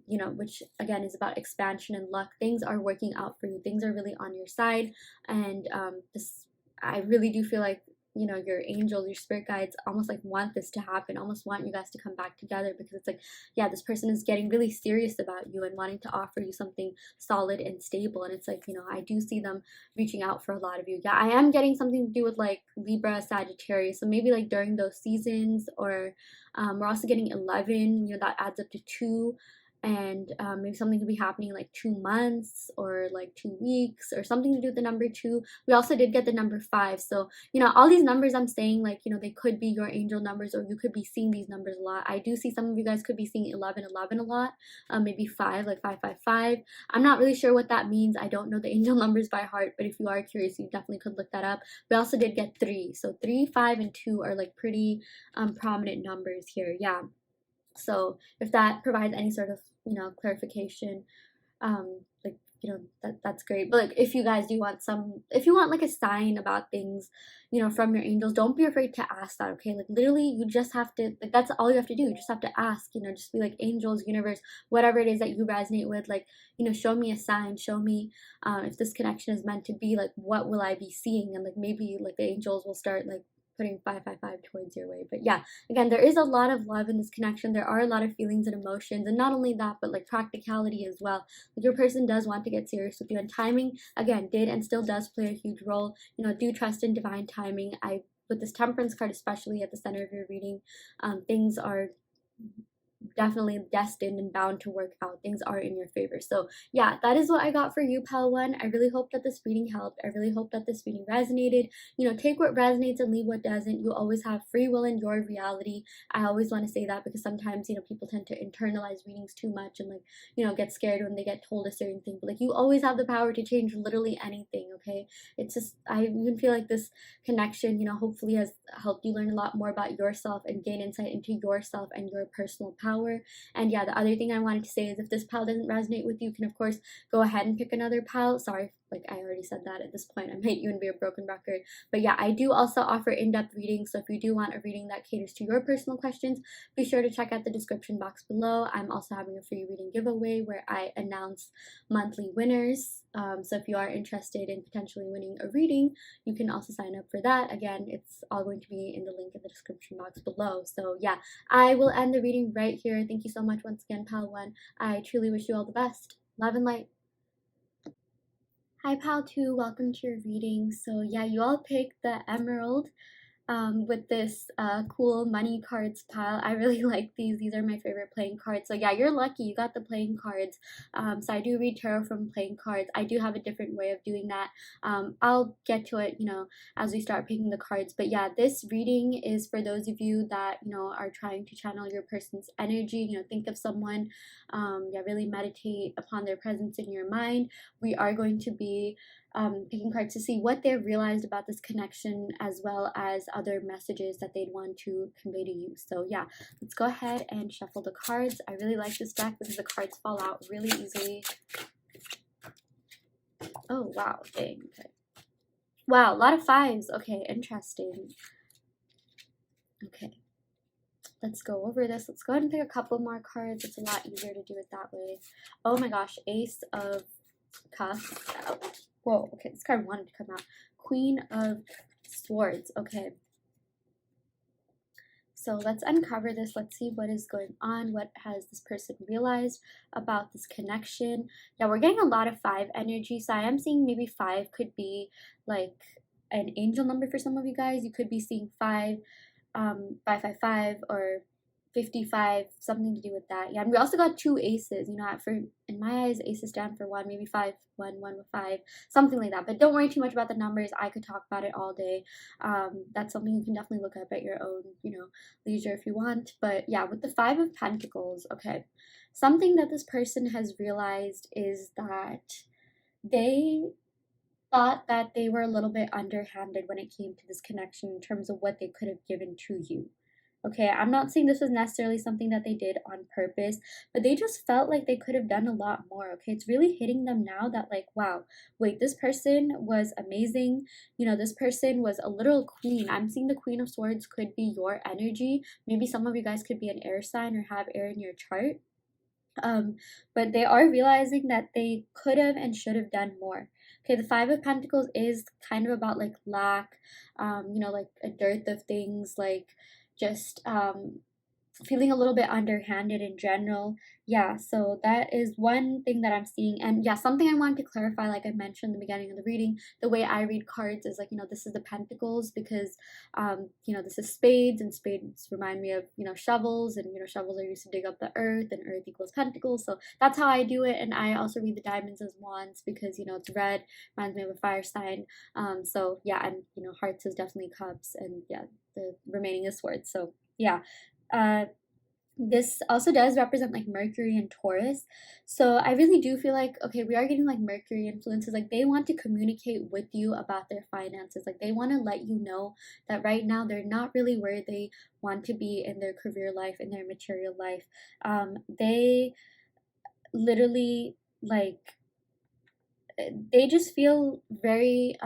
Speaker 1: you know, which again is about expansion and luck, things are working out for you. Things are really on your side. And this, I really do feel like, you know, your angels, your spirit guides almost like want this to happen, almost want you guys to come back together, because it's like, yeah, this person is getting really serious about you and wanting to offer you something solid and stable. And it's like, you know, I do see them reaching out for a lot of you. Yeah, I am getting something to do with like Libra, Sagittarius. So maybe like during those seasons, or we're also getting 11, you know, that adds up to 2. And maybe something could be happening like 2 months or like 2 weeks, or something to do with the number 2. We also did get the number 5. So, you know, all these numbers I'm saying, like, you know, they could be your angel numbers, or you could be seeing these numbers a lot. I do see some of you guys could be seeing 1111 a lot, maybe 5, like 555. I'm not really sure what that means. I don't know the angel numbers by heart, but if you are curious, you definitely could look that up. We also did get 3. So 3, 5, and 2 are like pretty prominent numbers here. Yeah. So if that provides any sort of, you know, clarification, like, you know, that's great. But like if you guys do want some, if you want like a sign about things, you know, from your angels, don't be afraid to ask that. Okay, like literally you just have to, like, that's all you have to do. You just have to ask, you know, just be like, angels, universe, whatever it is that you resonate with, like, you know, show me a sign, show me if this connection is meant to be, like what will I be seeing? And like maybe like the angels will start like putting 555 towards your way. But yeah, again, there is a lot of love in this connection. There are a lot of feelings and emotions, and not only that, but like practicality as well. Like your person does want to get serious with you, and timing again did and still does play a huge role. You know, do trust in divine timing. I, with this temperance card, especially at the center of your reading, things are definitely destined and bound to work out. Things are in your favor. So yeah, that is what I got for you, pal one. I really hope that this reading helped. I really hope that this reading resonated. You know, take what resonates and leave what doesn't. You always have free will in your reality. I always want to say that, because sometimes, you know, people tend to internalize readings too much and like, you know, get scared when they get told a certain thing. But like, you always have the power to change literally anything. Okay, it's just, I even feel like this connection, you know, hopefully has helped you learn a lot more about yourself and gain insight into yourself and your personal power. And yeah, the other thing I wanted to say is if this pal doesn't resonate with you, you can of course go ahead and pick another pal. Sorry, like I already said that at this point. I might even be a broken record. But yeah, I do also offer in-depth readings. So if you do want a reading that caters to your personal questions, be sure to check out the description box below. I'm also having a free reading giveaway where I announce monthly winners. So if you are interested in potentially winning a reading, you can also sign up for that. Again, it's all going to be in the link in the description box below. So yeah, I will end the reading right here. Thank you so much once again, pal one. I truly wish you all the best. Love and light. Hi, pal two. Welcome to your reading. So yeah, you all picked the emerald with this cool money cards pile. I really like these. These are my favorite playing cards. So yeah, you're lucky. You got the playing cards. So I do read tarot from playing cards. I do have a different way of doing that. I'll get to it, you know, as we start picking the cards. But yeah, this reading is for those of you that, you know, are trying to channel your person's energy. You know, think of someone. Yeah, really meditate upon their presence in your mind. We are going to be picking cards to see what they've realized about this connection, as well as other messages that they'd want to convey to you. So yeah, let's go ahead and shuffle the cards. I really like this deck because the cards fall out really easily. Oh wow, dang. Okay. Wow, a lot of 5s. Okay, interesting. Okay, let's go over this. Let's go ahead and pick a couple more cards. It's a lot easier to do it that way. Oh my gosh, Ace of Cups out. Whoa, okay, this card wanted to come out. Queen of Swords, okay. So let's uncover this. Let's see what is going on. What has this person realized about this connection? Yeah, we're getting a lot of 5 energy. So I am seeing maybe 5 could be like an angel number for some of you guys. You could be seeing 555 or 55, something to do with that. Yeah, and we also got 2 aces. You know, for in my eyes, aces stand for 1, maybe 5, 1, 1 with 5, something like that. But don't worry too much about the numbers. I could talk about it all day. That's something you can definitely look up at your own, leisure if you want. But yeah, with the 5 of Pentacles, okay, something that this person has realized is that they thought that they were a little bit underhanded when it came to this connection in terms of what they could have given to you. Okay, I'm not saying this was necessarily something that they did on purpose, but they just felt like they could have done a lot more. Okay, it's really hitting them now that, like, wow, wait, this person was amazing. This person was a literal queen. I'm seeing the Queen of Swords could be your energy. Maybe some of you guys could be an air sign or have air in your chart. But they are realizing that they could have and should have done more. Okay, the 5 of Pentacles is kind of about like lack, like a dearth of things, like just feeling a little bit underhanded in general. Yeah, so that is one thing that I'm seeing. And yeah, something I wanted to clarify, like I mentioned in the beginning of the reading, the way I read cards is like, this is the Pentacles because, this is spades, and spades remind me of, shovels, and, shovels are used to dig up the earth, and earth equals Pentacles. So that's how I do it. And I also read the diamonds as wands because, it's red, reminds me of a fire sign. So yeah, and, hearts is definitely cups, and yeah, the remaining is swords. So yeah. This also does represent like Mercury and Taurus. So I really do feel like, okay, we are getting like Mercury influences. Like they want to communicate with you about their finances. Like they want to let you know that right now they're not really where they want to be in their career life, in their material life. They literally like, they just feel very,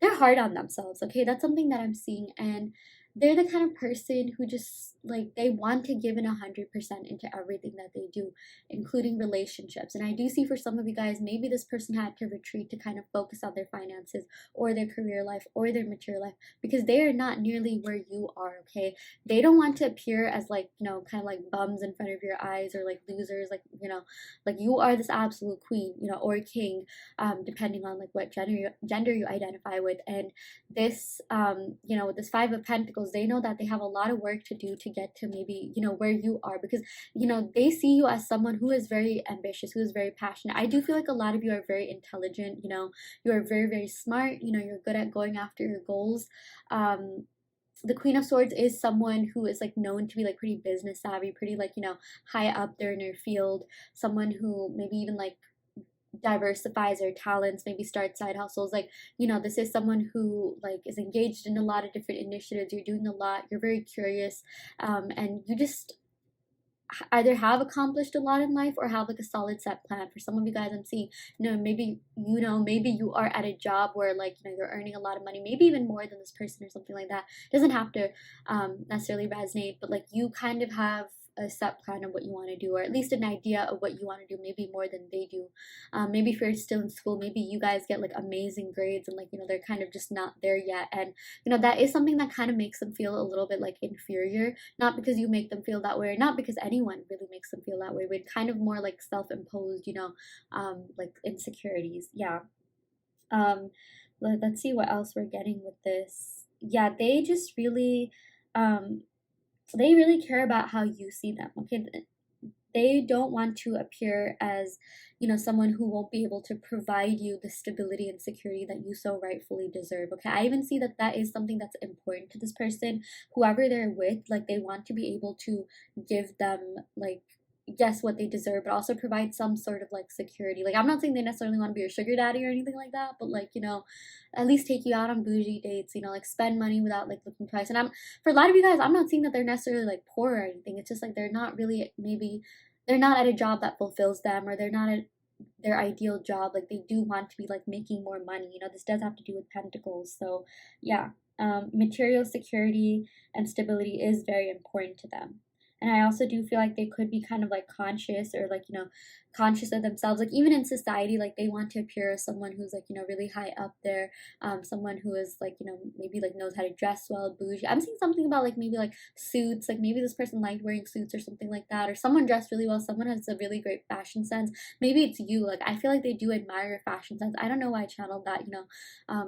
Speaker 1: they're hard on themselves. Okay, that's something that I'm seeing. And they're the kind of person who just like they want to give in 100% into everything that they do, including relationships. And I do see for some of you guys, maybe this person had to retreat to kind of focus on their finances or their career life or their material life because they are not nearly where you are. Okay, they don't want to appear as like, kind of like bums in front of your eyes or like losers, like, like you are this absolute queen, or king, depending on like what gender you identify with. And this, with this 5 of Pentacles, they know that they have a lot of work to do to get to maybe, where you are, because, they see you as someone who is very ambitious, who is very passionate. I do feel like a lot of you are very intelligent, you are very, very smart, you're good at going after your goals. The Queen of Swords is someone who is like known to be like pretty business savvy, pretty like, high up there in their field, someone who maybe even like diversifies their talents, maybe start side hustles. Like, this is someone who like is engaged in a lot of different initiatives. You're doing a lot, you're very curious, and you just either have accomplished a lot in life or have like a solid set plan. For some of you guys, I'm seeing, maybe you are at a job where like, you're earning a lot of money, maybe even more than this person or something like that. It doesn't have to necessarily resonate, but like you kind of have a set plan of what you want to do, or at least an idea of what you want to do, maybe more than they do. Maybe if you're still in school, maybe you guys get like amazing grades and like, they're kind of just not there yet. And, that is something that kind of makes them feel a little bit like inferior, not because you make them feel that way, or not because anyone really makes them feel that way, but kind of more like self-imposed, like insecurities. Yeah. Let's see what else we're getting with this. Yeah, they just really, they really care about how you see them. Okay, they don't want to appear as, someone who won't be able to provide you the stability and security that you so rightfully deserve. Okay, I even see that that is something that's important to this person, whoever they're with. Like they want to be able to give them like, yes, what they deserve, but also provide some sort of like security. Like I'm not saying they necessarily want to be your sugar daddy or anything like that, but like, at least take you out on bougie dates, like spend money without like looking twice. And for a lot of you guys, I'm not saying that they're necessarily like poor or anything. It's just like they're not really, maybe they're not at a job that fulfills them, or they're not at their ideal job. Like they do want to be like making more money. This does have to do with Pentacles. So yeah, material security and stability is very important to them. And I also do feel like they could be kind of like conscious, or like, conscious of themselves, like even in society, like they want to appear as someone who's like, you know, really high up there, someone who is like, you know, maybe like knows how to dress well, bougie. I'm seeing something about like maybe like suits, like maybe this person liked wearing suits or something like that, or someone dressed really well, someone has a really great fashion sense. Maybe it's you, like I feel like they do admire your fashion sense. I don't know why I channeled that, you know,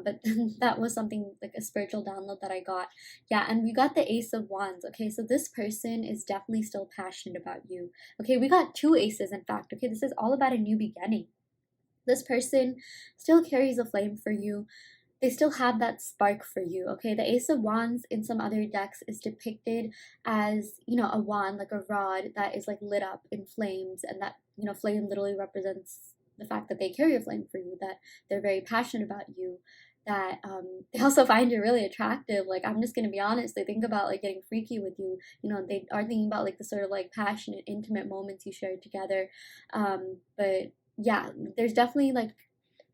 Speaker 1: but that was something like a spiritual download that I got. Yeah, and we got the Ace of Wands. Okay, so this person is definitely still passionate about you. Okay, we got two aces, in fact. Okay, this is all about a new beginning. This person still carries a flame for you. They still have that spark for you. Okay, the Ace of Wands in some other decks is depicted as, you know, a wand, like a rod that is like lit up in flames, and that, you know, flame literally represents the fact that they carry a flame for you, that they're very passionate about you, that they also find you really attractive. Like, I'm just gonna be honest, they think about like getting freaky with you. You know, they are thinking about like the sort of like passionate, intimate moments you share together. But yeah, there's definitely like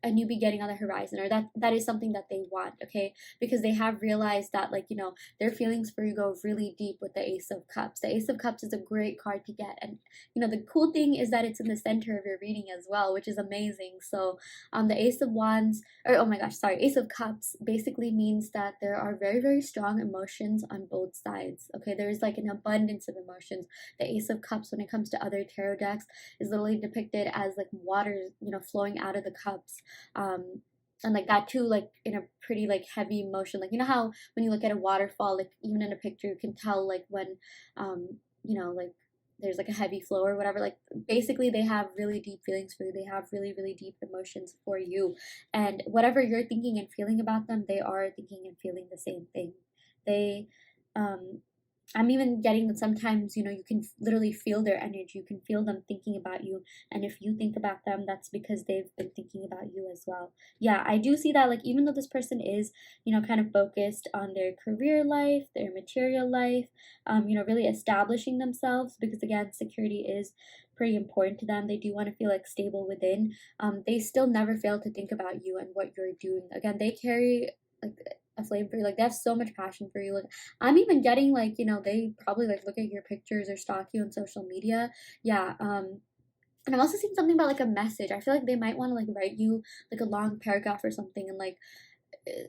Speaker 1: a new beginning on the horizon, or that is something that they want. Okay, because they have realized that, like, you know, their feelings for you go really deep with the Ace of Cups. The Ace of Cups is a great card to get, and you know, the cool thing is that it's in the center of your reading as well, which is amazing. So the Ace of Wands, or oh my gosh, sorry, Ace of Cups basically means that there are very, very strong emotions on both sides. Okay, there's like an abundance of emotions. The Ace of Cups, when it comes to other tarot decks, is literally depicted as like water, you know, flowing out of the cups. um and like that too, like in a pretty like heavy motion, like you know how when you look at a waterfall, like even in a picture you can tell like when you know, like there's like a heavy flow or whatever. Like basically they have really deep feelings for you, they have really, really deep emotions for you, and whatever you're thinking and feeling about them, they are thinking and feeling the same thing. They um I'm even getting that sometimes, you know, you can literally feel their energy. You can feel them thinking about you. And if you think about them, that's because they've been thinking about you as well. Yeah, I do see that, like, even though this person is, you know, kind of focused on their career life, their material life, you know, really establishing themselves, because again, security is pretty important to them. They do want to feel like stable within. They still never fail to think about you and what you're doing. Again, they carry like a flame for you. Like they have so much passion for you. Like I'm even getting like, you know, they probably like look at your pictures or stalk you on social media. Yeah. And I'm also seeing something about like a message. I feel like they might want to like write you like a long paragraph or something, and like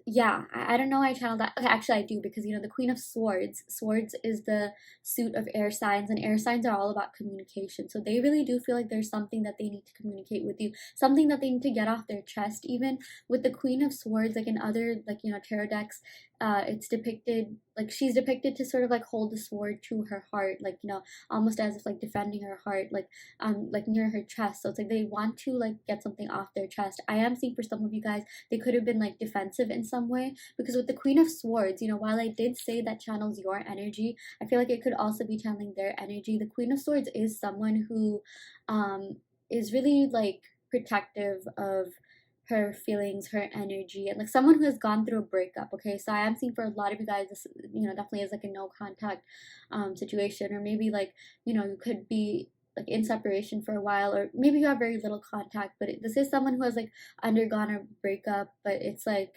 Speaker 1: yeah, I don't know why I channeled that. Okay, actually I do, because you know the Queen of Swords. Swords is the suit of air signs, and air signs are all about communication. So they really do feel like there's something that they need to communicate with you, something that they need to get off their chest. Even with the Queen of Swords, like in other like, you know, tarot decks, it's depicted like she's depicted to sort of like hold the sword to her heart, like, you know, almost as if like defending her heart, like near her chest. So it's like they want to like get something off their chest. I am seeing for some of you guys they could have been like defensive in some way, because with the Queen of Swords, you know, while I did say that channels your energy, I feel like it could also be channeling their energy. The Queen of Swords is someone who is really like protective of her feelings, her energy, and like someone who has gone through a breakup. Okay, so I am seeing for a lot of you guys this, you know, definitely is like a no contact situation, or maybe like, you know, you could be like in separation for a while, or maybe you have very little contact, but this is someone who has like undergone a breakup. But it's like,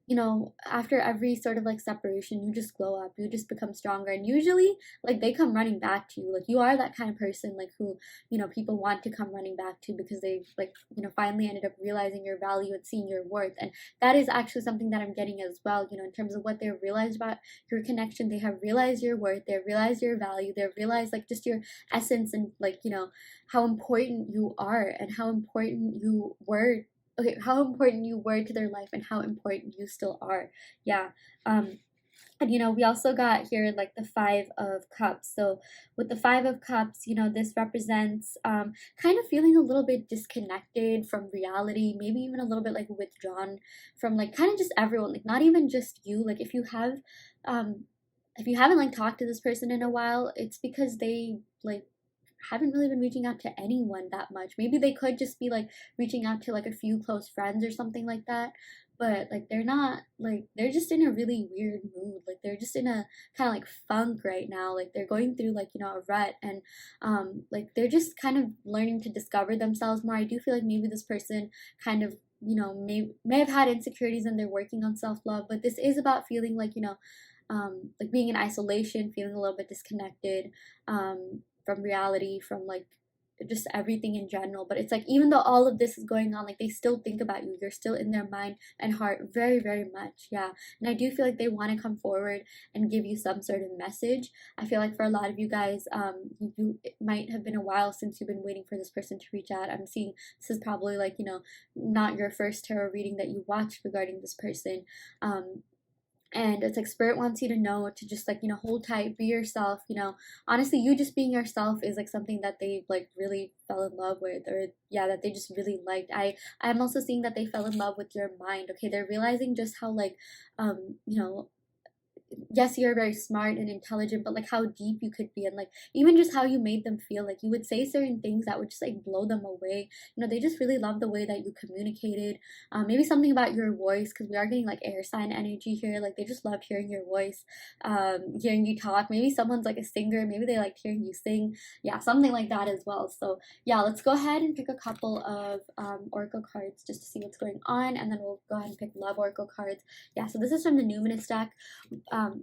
Speaker 1: you know, after every sort of like separation, you just glow up, you just become stronger, and usually like they come running back to you. Like you are that kind of person like who, you know, people want to come running back to, because they've like, you know, finally ended up realizing your value and seeing your worth. And that is actually something that I'm getting as well, you know, in terms of what they've realized about your connection. They have realized your worth, they've realized your value, they've realized like just your essence, and like, you know, how important you are and how important you were. Okay, how important you were to their life and how important you still are. Yeah. And you know, we also got here like the Five of Cups. So with the Five of Cups, you know, this represents kind of feeling a little bit disconnected from reality, maybe even a little bit like withdrawn from like kind of just everyone, like not even just you. Like um if you haven't like talked to this person in a while, it's because they like haven't really been reaching out to anyone that much. Maybe they could just be like reaching out to like a few close friends or something like that. But like they're not, like they're just in a really weird mood. Like they're just in a kind of like funk right now. Like they're going through like, you know, a rut, and like they're just kind of learning to discover themselves more. I do feel like maybe this person kind of, you know, may have had insecurities and they're working on self-love, but this is about feeling like, you know, like being in isolation, feeling a little bit disconnected from reality, from like just everything in general. But it's like, even though all of this is going on, like they still think about you, you're still in their mind and heart very, very much. Yeah. And I do feel like they want to come forward and give you some sort of message. I feel like for a lot of you guys, it might have been a while since you've been waiting for this person to reach out. I'm seeing this is probably like, not your first tarot reading that you watched regarding this person. And it's like spirit wants you to know to just like, hold tight, be yourself. Honestly, you just being yourself is like something that they like really fell in love with, or yeah, that they just really liked. I'm also seeing that they fell in love with your mind. Okay, they're realizing just how like yes, you're very smart and intelligent, but like how deep you could be, and like even just how you made them feel. Like you would say certain things that would just like blow them away. They just really love the way that you communicated. Maybe something about your voice, because we are getting like air sign energy here. Like they just loved hearing your voice, hearing you talk. Maybe someone's like a singer, maybe they liked hearing you sing. Yeah, something like that as well. So yeah, let's go ahead and pick a couple of oracle cards just to see what's going on, and then we'll go ahead and pick love oracle cards. Yeah, so this is from the numinous deck.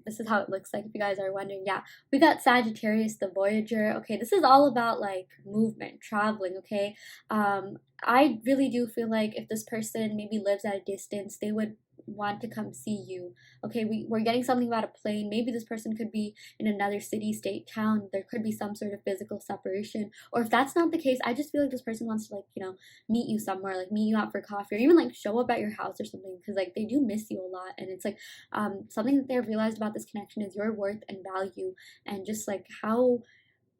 Speaker 1: This is how it looks like, if you guys are wondering. Yeah, we got Sagittarius, the Voyager. Okay, this is all about like movement, traveling. Okay, I really do feel like if this person maybe lives at a distance, they would want to come see you. Okay, we're getting something about a plane. Maybe this person could be in another city, state, town. There could be some sort of physical separation. Or if that's not the case, I just feel like this person wants to like, meet you somewhere, like meet you out for coffee, or even like show up at your house or something, because like they do miss you a lot. And it's like something that they've realized about this connection is your worth and value, and just like how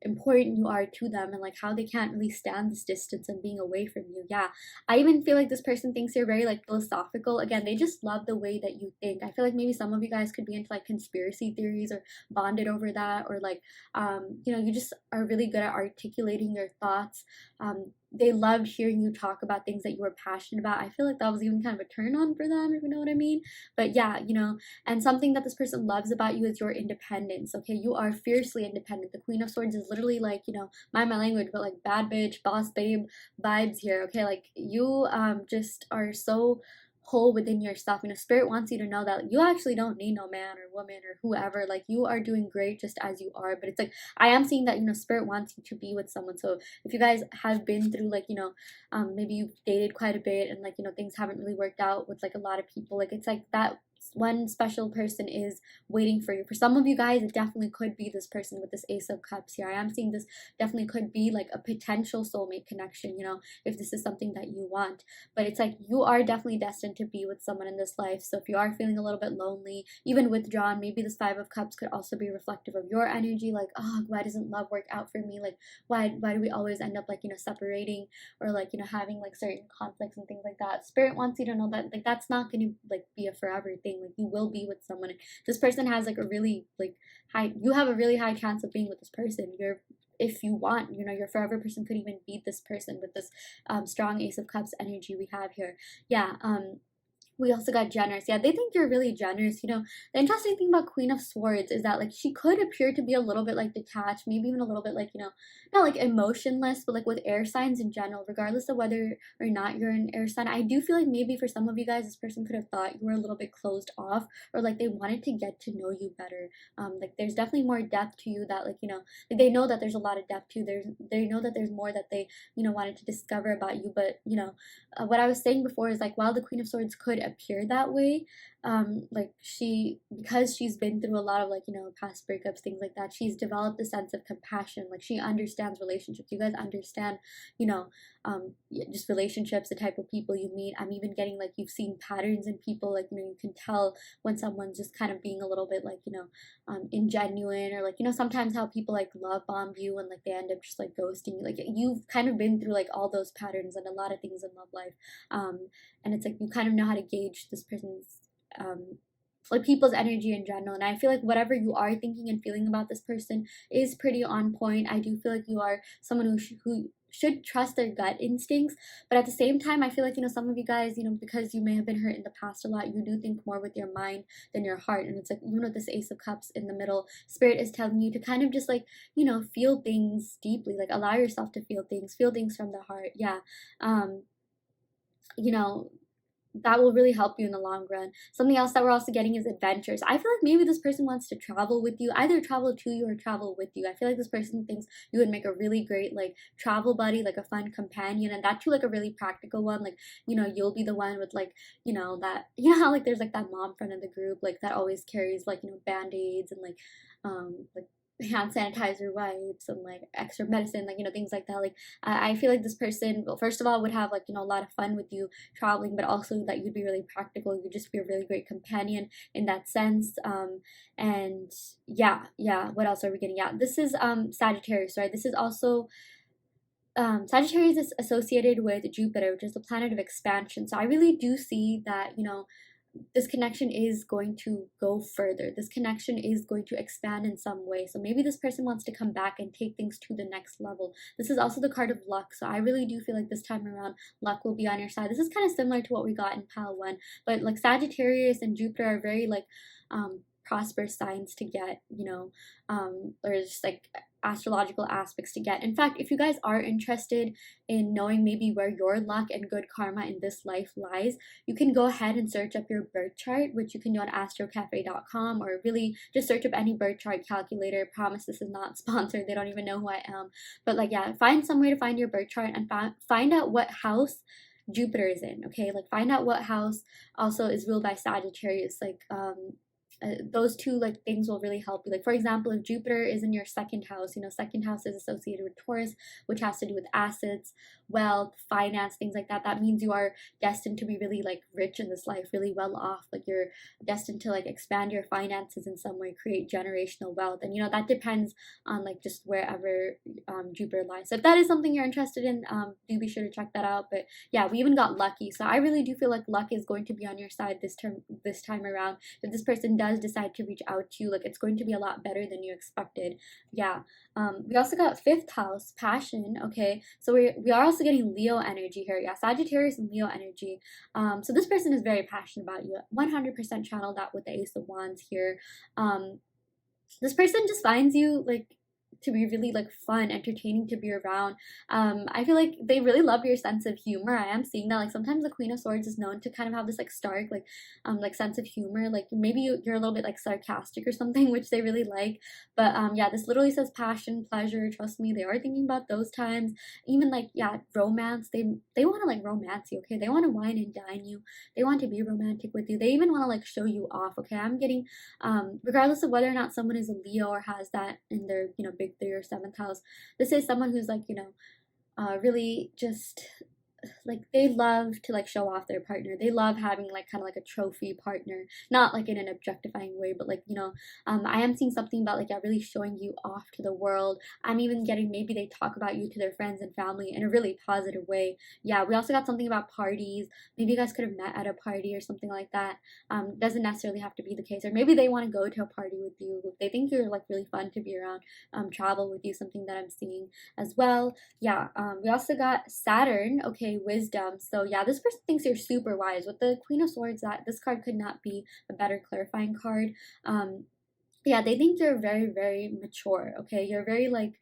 Speaker 1: important you are to them, and like how they can't really stand this distance and being away from you. Yeah, I even feel like this person thinks you're very like philosophical. Again, they just love the way that you think. I feel like maybe some of you guys could be into like conspiracy theories or bonded over that, or like you just are really good at articulating your thoughts. They loved hearing you talk about things that you were passionate about. I feel like that was even kind of a turn on for them, if you know what I mean. But yeah, and something that this person loves about you is your independence. Okay, you are fiercely independent. The Queen of Swords is literally like, mind my language, but like bad bitch, boss babe vibes here. Okay, like you just are so whole within yourself. Spirit wants you to know that you actually don't need no man or woman or whoever. Like you are doing great just as you are. But it's like I am seeing that Spirit wants you to be with someone. So if you guys have been through like maybe you've dated quite a bit, and like things haven't really worked out with like a lot of people, like it's like that one special person is waiting for you. For some of you guys, it definitely could be this person with this Ace of Cups here. I am seeing this definitely could be like a potential soulmate connection, if this is something that you want. But it's like you are definitely destined to be with someone in this life. So if you are feeling a little bit lonely, even withdrawn, maybe this Five of Cups could also be reflective of your energy. Like, oh, why doesn't love work out for me? Like, why do we always end up like separating, or like having like certain conflicts and things like that? Spirit wants you to know that like that's not going to like be a forever thing. Like you will be with someone. This person has like a really like high, you have a really high chance of being with this person. If you want, your forever person could even be this person with this strong Ace of Cups energy we have here. Yeah. We also got generous. Yeah, they think you're really generous. The interesting thing about Queen of Swords is that like she could appear to be a little bit like detached, maybe even a little bit like, not like emotionless, but like with air signs in general, regardless of whether or not you're an air sign. I do feel like maybe for some of you guys, this person could have thought you were a little bit closed off, or like they wanted to get to know you better. Like there's definitely more depth to you that like, like they know that there's a lot of depth to you. They know that there's more that they, wanted to discover about you. But, what I was saying before is like, while the Queen of Swords could appear that way, like because she's been through a lot of like past breakups, things like that, she's developed a sense of compassion. Like she understands relationships. You guys understand just relationships, the type of people you meet. I'm even getting like you've seen patterns in people. Like you can tell when someone's just kind of being a little bit like ingenuine, or like sometimes how people like love bomb you and like they end up just like ghosting you. Like you've kind of been through like all those patterns and a lot of things in love life, and it's like you kind of know how to gauge this person's like people's energy in general. And I feel like whatever you are thinking and feeling about this person is pretty on point. I do feel like you are someone who should trust their gut instincts, but at the same time I feel like some of you guys, because you may have been hurt in the past a lot, you do think more with your mind than your heart. And it's like with this Ace of Cups in the middle, Spirit is telling you to kind of just like feel things deeply, like allow yourself to feel things from the heart. Yeah. you know that will really help you in the long run. Something else that we're also getting is adventures. I feel like maybe this person wants to travel with you, either travel to you or travel with you. I feel like this person thinks you would make a really great like travel buddy, like a fun companion, and that too like a really practical one. Like, you know, you'll be the one with like, you know, that, you know how like there's like that mom friend in the group like that always carries like, you know, band-aids and like hand sanitizer wipes and like extra medicine, like, you know, things like that. Like I feel like this person, well, first of all, would have like, you know, a lot of fun with you traveling, but also that you'd be really practical. You'd just be a really great companion in that sense. And yeah, what else are we getting? Yeah, this is Sagittarius, right? This is also Sagittarius is associated with Jupiter, which is the planet of expansion. So I really do see that, you know, this connection is going to go further. This connection is going to expand in some way. So maybe this person wants to come back and take things to the next level. This is also the card of luck. So I really do feel like this time around, luck will be on your side. This is kind of similar to what we got in Pile 1. But like Sagittarius and Jupiter are very like prosperous signs to get, you know, or just like astrological aspects to get. In fact, if you guys are interested in knowing maybe where your luck and good karma in this life lies, you can go ahead and search up your birth chart, which you can do on astrocafe.com, or really just search up any birth chart calculator. I promise this is not sponsored. They don't even know who I am. But like, yeah, find some way to find your birth chart and find out what house Jupiter is in, okay? Like find out what house also is ruled by Sagittarius. Like those two like things will really help you. Like for example, if Jupiter is in your second house, you know, second house is associated with Taurus, which has to do with assets, wealth, finance, things like that. That means you are destined to be really like rich in this life, really well off. Like you're destined to like expand your finances in some way, create generational wealth. And you know, that depends on like just wherever Jupiter lies. So if that is something you're interested in, do be sure to check that out. But yeah, we even got lucky. So I really do feel like luck is going to be on your side this time around. If this person does decide to reach out to you, like it's going to be a lot better than you expected. Yeah. We also got fifth house, passion. Okay, so we are also getting Leo energy here. Yeah, Sagittarius and Leo energy. So this person is very passionate about you. 100% channel that with the Ace of Wands here. This person just finds you like to be really like fun, entertaining to be around. I feel like they really love your sense of humor. I am seeing that like sometimes the Queen of Swords is known to kind of have this like stark like sense of humor. Like maybe you're a little bit like sarcastic or something, which they really like. But yeah, this literally says passion, pleasure. Trust me, they are thinking about those times. Even like yeah, romance. They want to like romance you. Okay, they want to wine and dine you. They want to be romantic with you. They even want to like show you off. Okay, I'm getting regardless of whether or not someone is a Leo or has that in their, you know, big 3rd or 7th house, this is someone who's like, you know, really just like they love to like show off their partner. They love having like kind of like a trophy partner, not like in an objectifying way, but like, you know, I am seeing something about like, yeah, really showing you off to the world. I'm even getting maybe they talk about you to their friends and family in a really positive way. Yeah, we also got something about parties. Maybe you guys could have met at a party or something like that. Doesn't necessarily have to be the case, or maybe they want to go to a party with you. They think you're like really fun to be around. Travel with you, something that I'm seeing as well. Yeah, we also got Saturn. Okay, wisdom. So yeah, this person thinks you're super wise. With the Queen of Swords, that this card could not be a better clarifying card. Yeah, they think you're very, very mature. Okay, you're very like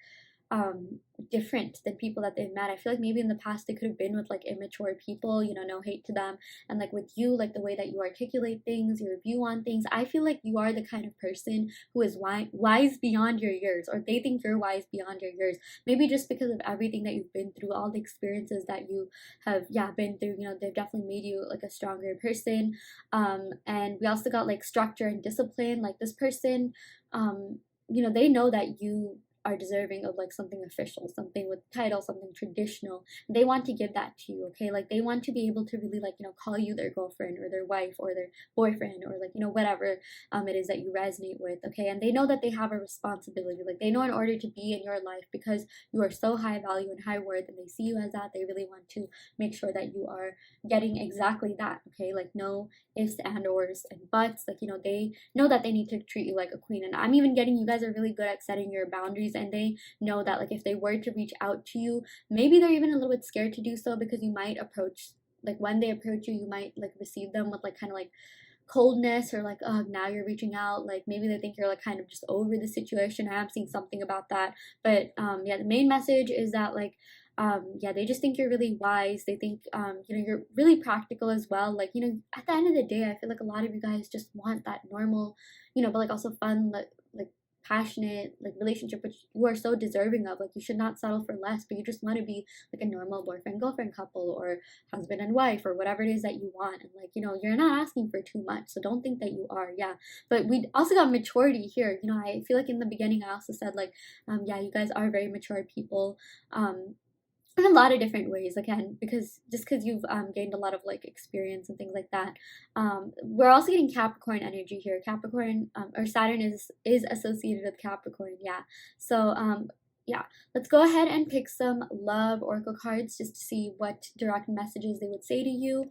Speaker 1: different than people that they've met. I feel like maybe in the past they could have been with like immature people, you know, no hate to them. And like with you, like the way that you articulate things, your view on things, I feel like you are the kind of person who is wise beyond your years, or they think you're wise beyond your years. Maybe just because of everything that you've been through, all the experiences that you have, yeah, been through, you know, they've definitely made you like a stronger person. And we also got like structure and discipline. Like this person, you know, they know that you are deserving of like something official, something with title, something traditional. They want to give that to you, okay? Like they want to be able to really like, you know, call you their girlfriend or their wife or their boyfriend or like, you know, whatever it is that you resonate with, okay? And they know that they have a responsibility. Like they know in order to be in your life, because you are so high value and high worth and they see you as that, they really want to make sure that you are getting exactly that, okay? Like no ifs and ors and buts. Like, you know, they know that they need to treat you like a queen. And I'm even getting, you guys are really good at setting your boundaries, and they know that like if they were to reach out to you, maybe they're even a little bit scared to do so, because you might approach, like when they approach you, you might like receive them with like kind of like coldness, or like, oh, now you're reaching out. Like maybe they think you're like kind of just over the situation. I am seeing something about that. But yeah, the main message is that like Yeah, they just think you're really wise. They think, you know, you're really practical as well. Like, you know, at the end of the day, I feel like a lot of you guys just want that normal, you know, but like also fun, like passionate like relationship, which you are so deserving of. Like, you should not settle for less, but you just want to be like a normal boyfriend girlfriend couple, or husband and wife, or whatever it is that you want. And like, you know, you're not asking for too much, so don't think that you are. Yeah, but we also got maturity here. You know, I feel like in the beginning I also said like, yeah, you guys are very mature people, in a lot of different ways, again, because just because you've gained a lot of like experience and things like that. We're also getting Capricorn energy here. Capricorn, or Saturn is associated with Capricorn. Yeah, so yeah, let's go ahead and pick some love oracle cards just to see what direct messages they would say to you.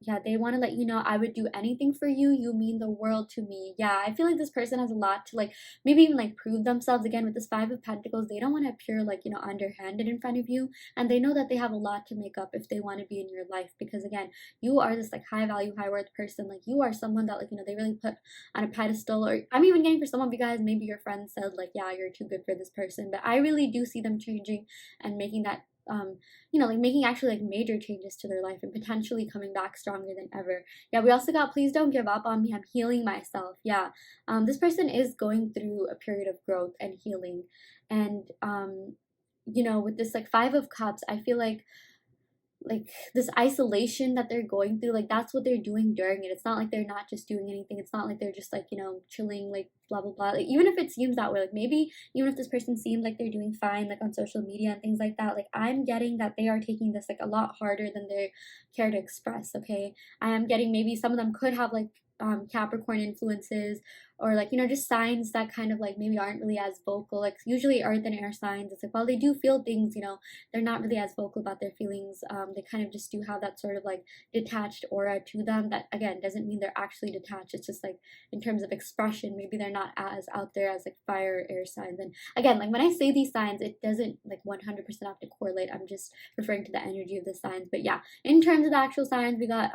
Speaker 1: Yeah, they want to let you know, I would do anything for you, you mean the world to me. Yeah, I feel like this person has a lot to like maybe even like prove themselves. Again, with this Five of Pentacles, they don't want to appear like, you know, underhanded in front of you, and they know that they have a lot to make up if they want to be in your life, because again, you are this like high value, high worth person. Like, you are someone that, like, you know, they really put on a pedestal. Or I'm even getting for some of you guys, maybe your friends said like, yeah, you're too good for this person, but I really do see them changing and making that you know, like making actually like major changes to their life and potentially coming back stronger than ever. Yeah, we also got, please don't give up on me, I'm healing myself. Yeah, this person is going through a period of growth and healing. And you know, with this like Five of Cups, I feel like this isolation that they're going through, like that's what they're doing during it. It's not like they're not just doing anything. It's not like they're just like, you know, chilling, like blah blah blah. Like, even if it seems that way, like maybe even if this person seems like they're doing fine like on social media and things like that, like I'm getting that they are taking this like a lot harder than they care to express. Okay, I am getting maybe some of them could have like Capricorn influences, or like, you know, just signs that kind of like maybe aren't really as vocal. Like usually earth and air signs, it's like while they do feel things, you know, they're not really as vocal about their feelings. They kind of just do have that sort of like detached aura to them. That again doesn't mean they're actually detached. It's just like in terms of expression, maybe they're not as out there as like fire, air signs. And again, like when I say these signs, it doesn't like 100% have to correlate. I'm just referring to the energy of the signs. But yeah, in terms of the actual signs, we got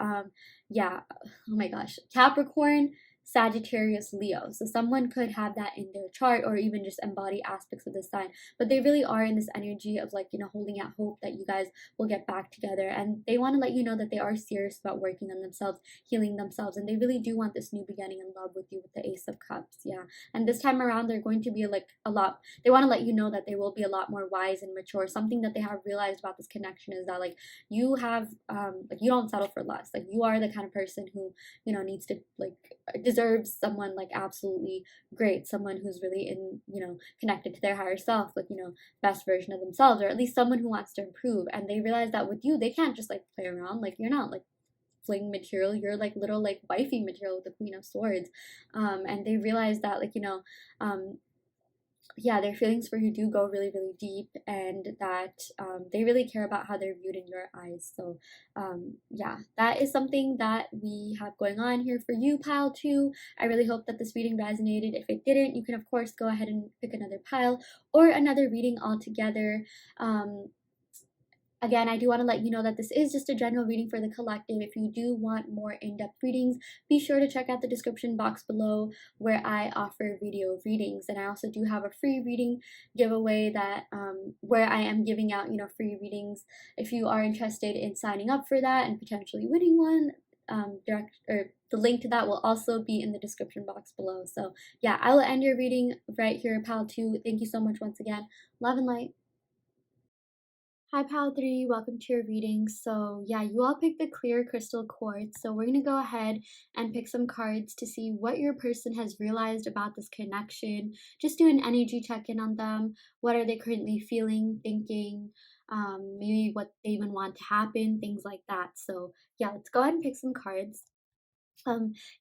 Speaker 1: yeah, oh my gosh, Capricorn, Sagittarius, Leo. So someone could have that in their chart, or even just embody aspects of this sign. But they really are in this energy of like, you know, holding out hope that you guys will get back together. And they want to let you know that they are serious about working on themselves, healing themselves. And they really do want this new beginning in love with you with the Ace of Cups. Yeah. And this time around, they're going to be like a lot, they want to let you know that they will be a lot more wise and mature. Something that they have realized about this connection is that like you have, like you don't settle for less. Like you are the kind of person who, you know, needs to like deserves someone like absolutely great, someone who's really in, you know, connected to their higher self, like, you know, best version of themselves, or at least someone who wants to improve. And they realize that with you, they can't just like play around. Like, you're not like fling material, you're like little like wifey material with the Queen of Swords. And they realize that, like, you know, yeah, their feelings for you do go really, really deep, and that they really care about how they're viewed in your eyes. So, yeah, that is something that we have going on here for you, pile two. I really hope that this reading resonated. If it didn't, you can, of course, go ahead and pick another pile or another reading altogether. Again, I do want to let you know that this is just a general reading for the collective. If you do want more in-depth readings, be sure to check out the description box below where I offer video readings. And I also do have a free reading giveaway that where I am giving out, you know, free readings. If you are interested in signing up for that and potentially winning one, the link to that will also be in the description box below. So yeah, I will end your reading right here, pile two. Thank you so much once again. Love and light. Hi, Pal 3, welcome to your reading. So, yeah, you all picked the clear crystal quartz. So, we're going to go ahead and pick some cards to see what your person has realized about this connection. Just do an energy check in on them. What are they currently feeling, thinking, maybe what they even want to happen, things like that. So, yeah, let's go ahead and pick some cards.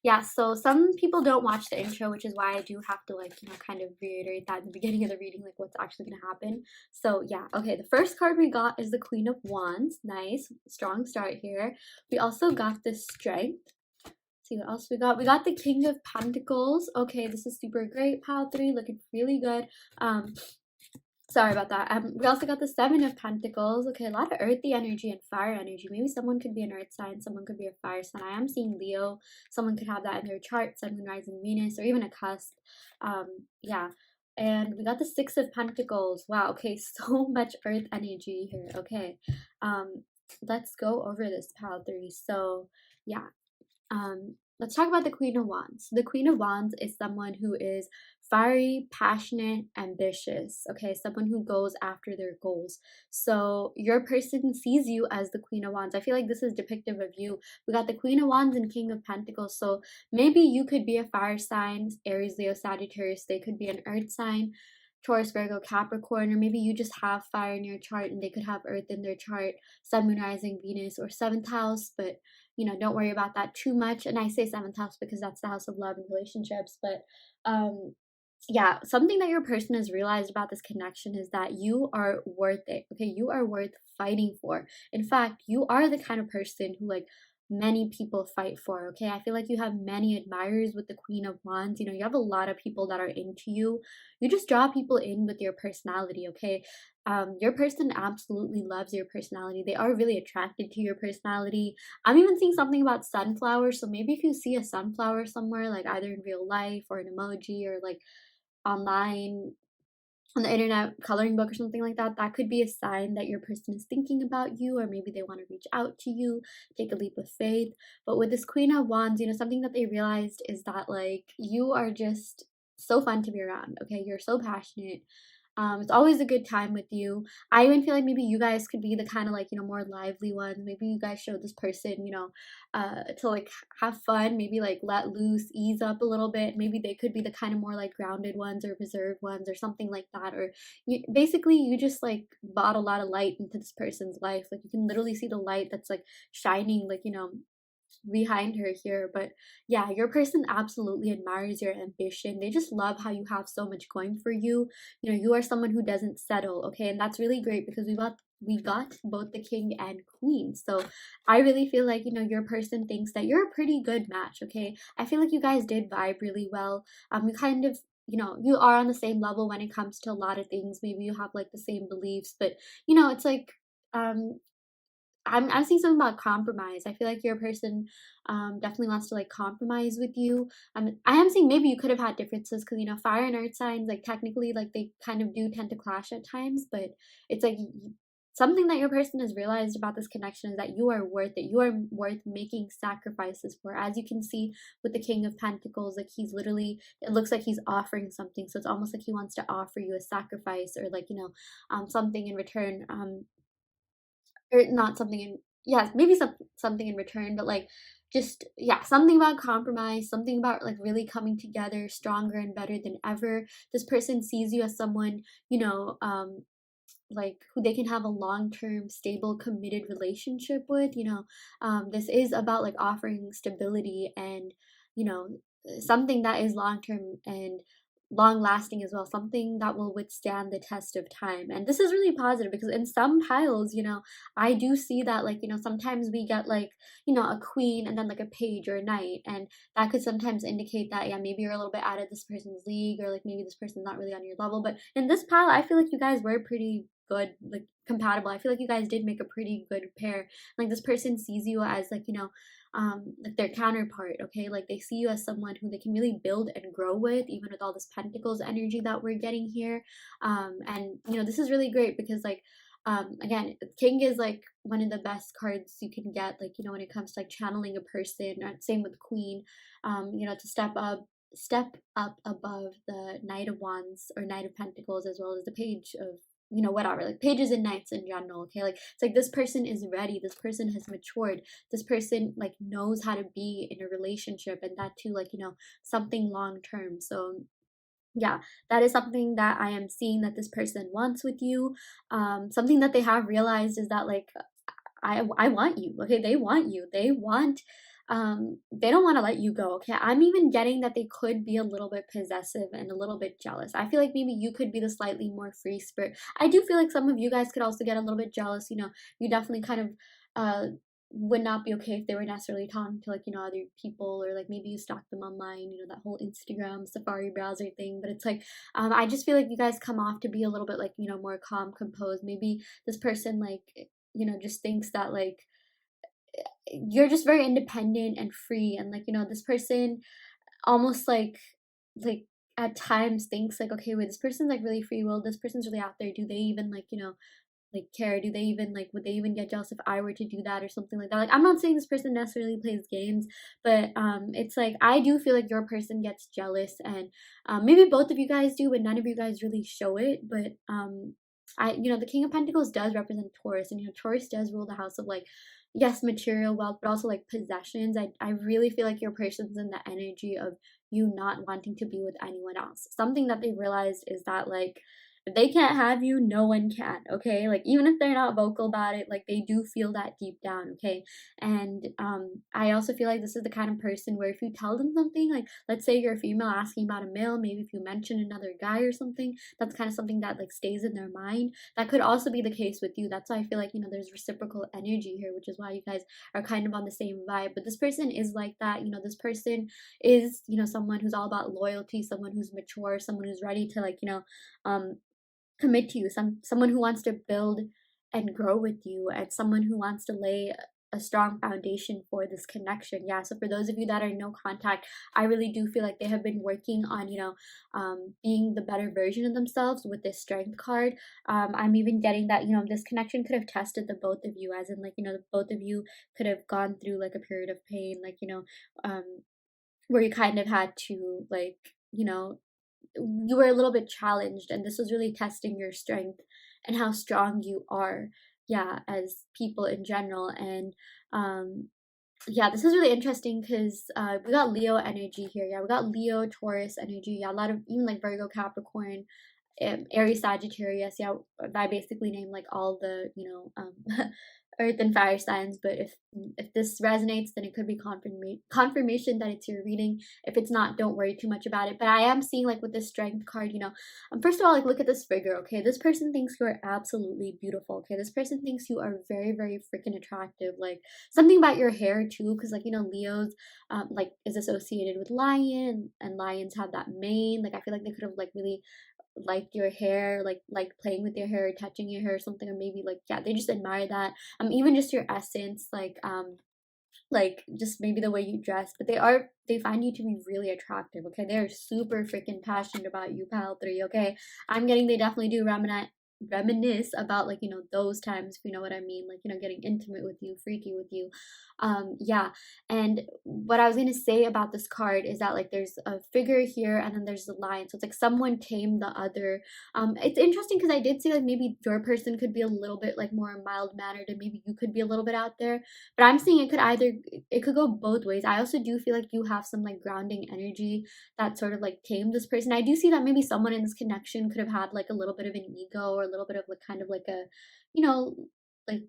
Speaker 1: Yeah, so some people don't watch the intro, which is why I do have to, like, you know, kind of reiterate that in the beginning of the reading, like what's actually going to happen. So yeah, okay, the first card we got is the Queen of Wands. Nice, strong start here. We also got the Strength. Let's see what else we got. We got the King of Pentacles. Okay, this is super great. Pile 3 looking really good. Sorry about that. We also got the Seven of Pentacles. Okay, a lot of earthy energy and fire energy. Maybe someone could be an earth sign, someone could be a fire sign. I am seeing Leo. Someone could have that in their chart, Sun, Moon, Rising, Venus, or even a cusp. Yeah. and we got the Six of Pentacles. Wow, okay, so much earth energy here. Okay, let's go over this, pile 3. So yeah, let's talk about the Queen of Wands. The Queen of Wands is someone who is fiery, passionate, ambitious, okay? Someone who goes after their goals. So your person sees you as the Queen of Wands. I feel like this is depictive of you. We got the Queen of Wands and King of Pentacles. So maybe you could be a fire sign, Aries, Leo, Sagittarius. They could be an earth sign, Taurus, Virgo, Capricorn, or maybe you just have fire in your chart and they could have earth in their chart, Sun, Moon, Rising, Venus, or 7th house, but don't worry about that too much. And I say 7th house because that's the house of love and relationships. But yeah, something that your person has realized about this connection is that you are worth it. Okay, you are worth fighting for. In fact, you are the kind of person who like many people fight for. Okay, I feel like you have many admirers with the Queen of Wands. You have a lot of people that are into you. You just draw people in with your personality. Okay, your person absolutely loves your personality. They are really attracted to your personality. I'm even seeing something about sunflowers. So maybe if you see a sunflower somewhere, like either in real life or an emoji or like online on the internet coloring book or something like that, that could be a sign that your person is thinking about you, or maybe they want to reach out to you, take a leap of faith. But with this Queen of Wands, something that they realized is that like you are just so fun to be around. Okay, you're so passionate. It's always a good time with you. I even feel like maybe you guys could be the kind of like, more lively ones. Maybe you guys show this person, to like have fun, maybe like let loose, ease up a little bit. Maybe they could be the kind of more like grounded ones or reserved ones or something like that. Or basically, you just like brought a lot of light into this person's life. Like you can literally see the light that's like shining, like, behind her here. But yeah, your person absolutely admires your ambition. They just love how you have so much going for you. You are someone who doesn't settle. Okay, and that's really great because we got both the king and queen. So I really feel like your person thinks that you're a pretty good match. Okay, I feel like you guys did vibe really well. You kind of you are on the same level when it comes to a lot of things. Maybe you have like the same beliefs, but it's like um I'm seeing something about compromise. I feel like your person definitely wants to like compromise with you. I am seeing maybe you could have had differences because fire and earth signs like technically like they kind of do tend to clash at times, but it's like something that your person has realized about this connection is that you are worth it. You are worth making sacrifices for. As you can see with the King of Pentacles, like he's literally, it looks like he's offering something. So it's almost like he wants to offer you a sacrifice or like something in return. Or not something in, yes, maybe something in return, but like just yeah, something about compromise, something about like really coming together stronger and better than ever. This person sees you as someone, like who they can have a long-term stable committed relationship with. This is about like offering stability and you know something that is long-term and long lasting as well, something that will withstand the test of time. And this is really positive because in some piles, I do see that like sometimes we get like a queen and then like a page or a knight, and that could sometimes indicate that yeah, maybe you're a little bit out of this person's league, or like maybe this person's not really on your level. But in this pile, I feel like you guys were pretty good, like compatible. I feel like you guys did make a pretty good pair. Like this person sees you as like like their counterpart. Okay, like they see you as someone who they can really build and grow with, even with all this pentacles energy that we're getting here. And this is really great because like again, king is like one of the best cards you can get, like when it comes to like channeling a person. Same with queen, to step up above the Knight of Wands or Knight of Pentacles, as well as the Page of whatever, like pages and knights in general. Okay, like it's like this person is ready, this person has matured, this person like knows how to be in a relationship, and that too like something long term. So yeah, that is something that I am seeing that this person wants with you. Something that they have realized is that like I want you. Okay, they want you. They don't want to let you go. Okay, I'm even getting that they could be a little bit possessive and a little bit jealous. I feel like maybe you could be the slightly more free spirit. I do feel like some of you guys could also get a little bit jealous. You definitely kind of uh would not be okay if they were necessarily talking to like other people, or like maybe you stalk them online, that whole Instagram Safari browser thing. But it's like I just feel like you guys come off to be a little bit like more calm, composed. Maybe this person like just thinks that like you're just very independent and free, and like this person almost like at times thinks like, okay, wait, this person's like really free will, this person's really out there, do they even like, like care, do they even like, would they even get jealous if I were to do that or something like that? Like, I'm not saying this person necessarily plays games, but it's like I do feel like your person gets jealous, and maybe both of you guys do, but none of you guys really show it. But the King of Pentacles does represent Taurus, and Taurus does rule the house of like, yes, material wealth, but also like possessions. I really feel like your person's in the energy of you not wanting to be with anyone else. Something that they realized is that like, if they can't have you, no one can, okay? Like, even if they're not vocal about it, like, they do feel that deep down, okay? And I also feel like this is the kind of person where if you tell them something, like, let's say you're a female asking about a male, maybe if you mention another guy or something, that's kind of something that, like, stays in their mind. That could also be the case with you. That's why I feel like, there's reciprocal energy here, which is why you guys are kind of on the same vibe. But this person is like that. This person is, someone who's all about loyalty, someone who's mature, someone who's ready to, like, um, commit to you, someone who wants to build and grow with you, and someone who wants to lay a strong foundation for this connection. Yeah, so for those of you that are in no contact, I really do feel like they have been working on being the better version of themselves with this strength card. I'm even getting that this connection could have tested the both of you, as in like both of you could have gone through like a period of pain, like um where you kind of had to like you were a little bit challenged, and this was really testing your strength and how strong you are, yeah, as people in general. And yeah, this is really interesting because we got Leo energy here. Yeah, we got Leo, Taurus energy. Yeah, a lot of even like Virgo, Capricorn, Aries, Sagittarius. Yeah, I basically named like all the earth and fire signs. But if this resonates, then it could be confirmation that it's your reading. If it's not, don't worry too much about it. But I am seeing like with this strength card, first of all, like look at this figure. Okay, this person thinks you are absolutely beautiful. Okay, this person thinks you are very, very freaking attractive. Like something about your hair too, because like Leo's like is associated with lion, and lions have that mane. Like I feel like they could have like really liked your hair, like playing with your hair, touching your hair or something, or maybe like yeah, they just admire that. Even just your essence, like just maybe the way you dress, but they find you to be really attractive. Okay, they're super freaking passionate about you, pal 3. Okay, I'm getting they definitely do reminisce about like those times, if you know what I mean, like getting intimate with you, freaky with you. Yeah. And what I was gonna say about this card is that like there's a figure here, and then there's the lion, so it's like someone tamed the other. It's interesting because I did say like maybe your person could be a little bit like more mild mannered, and maybe you could be a little bit out there, but I'm seeing it could go both ways. I also do feel like you have some like grounding energy that sort of like tamed this person. I do see that maybe someone in this connection could have had like a little bit of an ego, or a little bit of like kind of like a, you know, like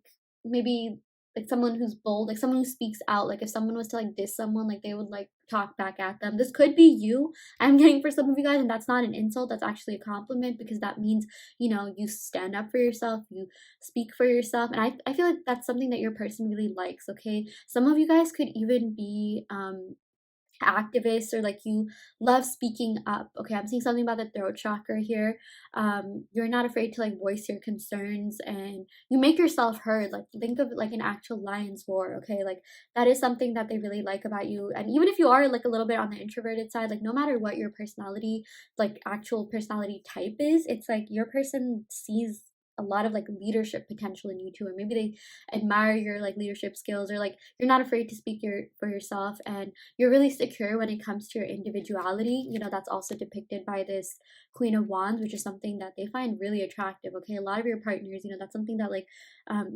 Speaker 1: maybe like someone who's bold, like someone who speaks out. Like if someone was to like diss someone, like they would like talk back at them. This could be you. I'm getting for some of you guys, and that's not an insult. That's actually a compliment, because that means you stand up for yourself, you speak for yourself, and I feel like that's something that your person really likes. Okay, some of you guys could even be activist, or like you love speaking up. Okay, I'm seeing something about the throat chakra here. You're not afraid to like voice your concerns, and you make yourself heard. Like think of it like an actual lion's roar. Okay, like that is something that they really like about you. And even if you are like a little bit on the introverted side, like no matter what your personality, like actual personality type is, it's like your person sees a lot of like leadership potential in you too, or maybe they admire your like leadership skills, or like you're not afraid to speak for yourself, and you're really secure when it comes to your individuality. That's also depicted by this Queen of Wands, which is something that they find really attractive. Okay, a lot of your partners, that's something that like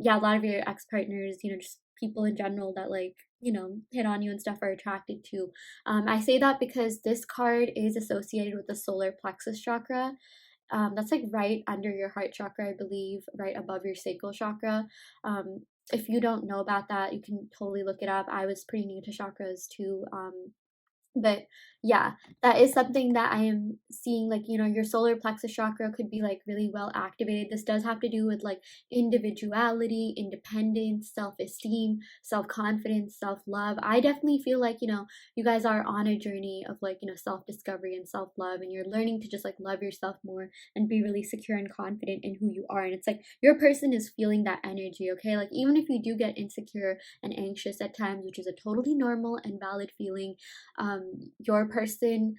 Speaker 1: yeah, a lot of your ex-partners, just people in general that like hit on you and stuff, are attracted to. I say that because this card is associated with the solar plexus chakra. That's like right under your heart chakra, I believe, right above your sacral chakra. If you don't know about that, you can totally look it up. I was pretty new to chakras too. But yeah, that is something that I am seeing. Like your solar plexus chakra could be like really well activated. This does have to do with like individuality, independence, self-esteem, self-confidence, self-love. I definitely feel like you guys are on a journey of like self-discovery and self-love, and you're learning to just like love yourself more and be really secure and confident in who you are. And it's like your person is feeling that energy. Okay, like even if you do get insecure and anxious at times, which is a totally normal and valid feeling, your person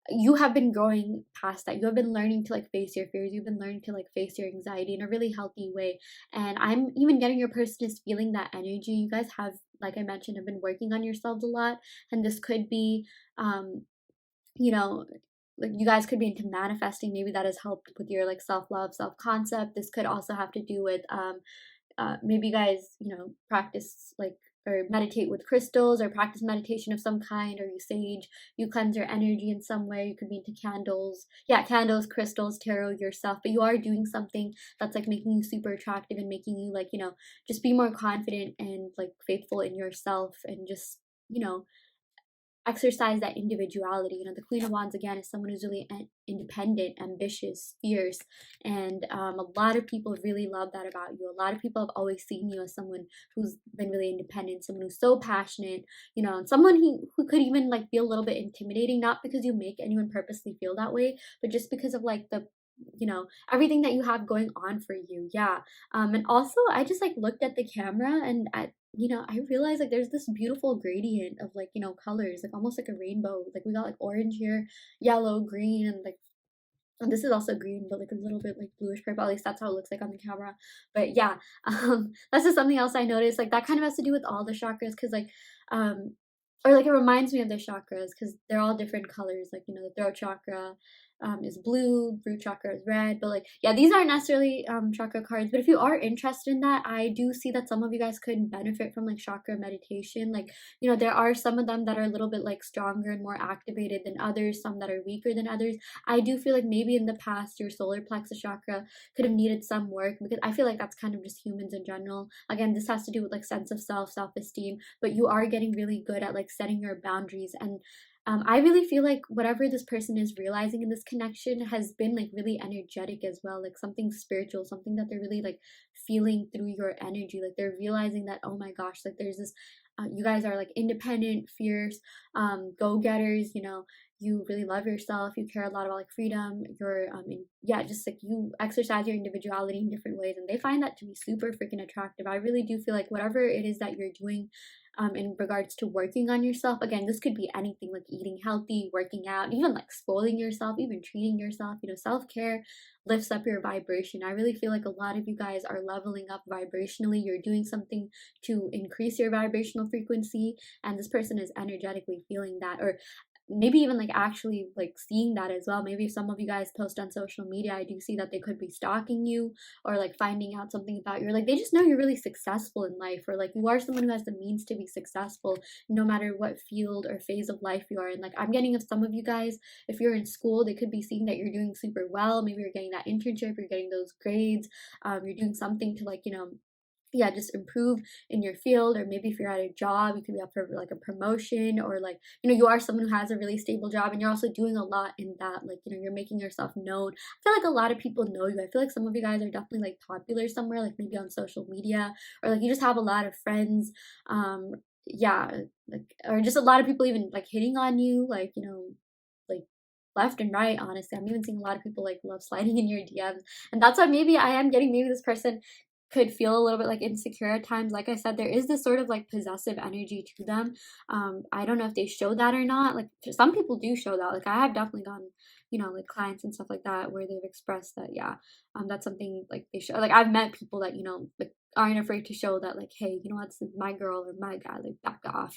Speaker 1: you have been growing past that. You have been learning to like face your fears. You've been learning to like face your anxiety in a really healthy way. And I'm even getting your person is feeling that energy. You guys have, like I mentioned, have been working on yourselves a lot. And this could be, um, you know, like you guys could be into manifesting. Maybe that has helped with your like self-love, self-concept. This could also have to do with maybe you guys, practice like or meditate with crystals or practice meditation of some kind, or you sage, you cleanse your energy in some way. You could be into candles. Yeah, candles, crystals, tarot yourself, but you are doing something that's like making you super attractive and making you like, just be more confident and like faithful in yourself and just, you know, exercise that individuality. The Queen of Wands again is someone who's really independent, ambitious, fierce, and a lot of people really love that about you. A lot of people have always seen you as someone who's been really independent, someone who's so passionate, and someone who could even like feel a little bit intimidating, not because you make anyone purposely feel that way, but just because of like the everything that you have going on for you. Yeah. And also I just like looked at the camera and I realized like there's this beautiful gradient of like, colors, like almost like a rainbow. Like we got like orange here, yellow, green, and like and this is also green, but like a little bit like bluish purple. At least that's how it looks like on the camera. But yeah, that's just something else I noticed. Like that kind of has to do with all the chakras, because um, or like it reminds me of the chakras because they're all different colors. Like the throat chakra is blue, root chakra is red. But like yeah, these aren't necessarily chakra cards. But if you are interested in that, I do see that some of you guys could benefit from like chakra meditation. Like there are some of them that are a little bit like stronger and more activated than others. Some that are weaker than others. I do feel like maybe in the past your solar plexus chakra could have needed some work, because I feel like that's kind of just humans in general. Again, this has to do with like sense of self, self-esteem, but you are getting really good at like setting your boundaries. And I really feel like whatever this person is realizing in this connection has been like really energetic as well, like something spiritual, something that they're really like feeling through your energy. Like they're realizing that, oh my gosh, like there's this you guys are like independent, fierce, go-getters. You really love yourself, you care a lot about like freedom, you're yeah, just like you exercise your individuality in different ways, and they find that to be super freaking attractive. I really do feel like whatever it is that you're doing in regards to working on yourself, again, this could be anything like eating healthy, working out, even like spoiling yourself, even treating yourself. Self-care lifts up your vibration. I really feel like a lot of you guys are leveling up vibrationally. You're doing something to increase your vibrational frequency, and this person is energetically feeling that, or maybe even like actually like seeing that as well. Maybe if some of you guys post on social media, I do see that they could be stalking you or like finding out something about you, or like they just know you're really successful in life, or like you are someone who has the means to be successful no matter what field or phase of life you are in. Like I'm getting of some of you guys, if you're in school, they could be seeing that you're doing super well. Maybe you're getting that internship, you're getting those grades, you're doing something to like yeah, just improve in your field. Or maybe if you're at a job, you could be up for like a promotion, or like you are someone who has a really stable job and you're also doing a lot in that, like you're making yourself known. I feel like a lot of people know you. I feel like some of you guys are definitely like popular somewhere, like maybe on social media, or like you just have a lot of friends. Yeah, like, or just a lot of people even like hitting on you, like like left and right. Honestly, I'm even seeing a lot of people like love sliding in your DMs, and that's why maybe I am getting, maybe this person could feel a little bit like insecure at times. Like I said, there is this sort of like possessive energy to them. I don't know if they show that or not. Like some people do show that. Like I have definitely gotten, like clients and stuff like that where they've expressed that, yeah, that's something like they show. Like I've met people that, like aren't afraid to show that, like, hey, this is my girl or my guy, like back off,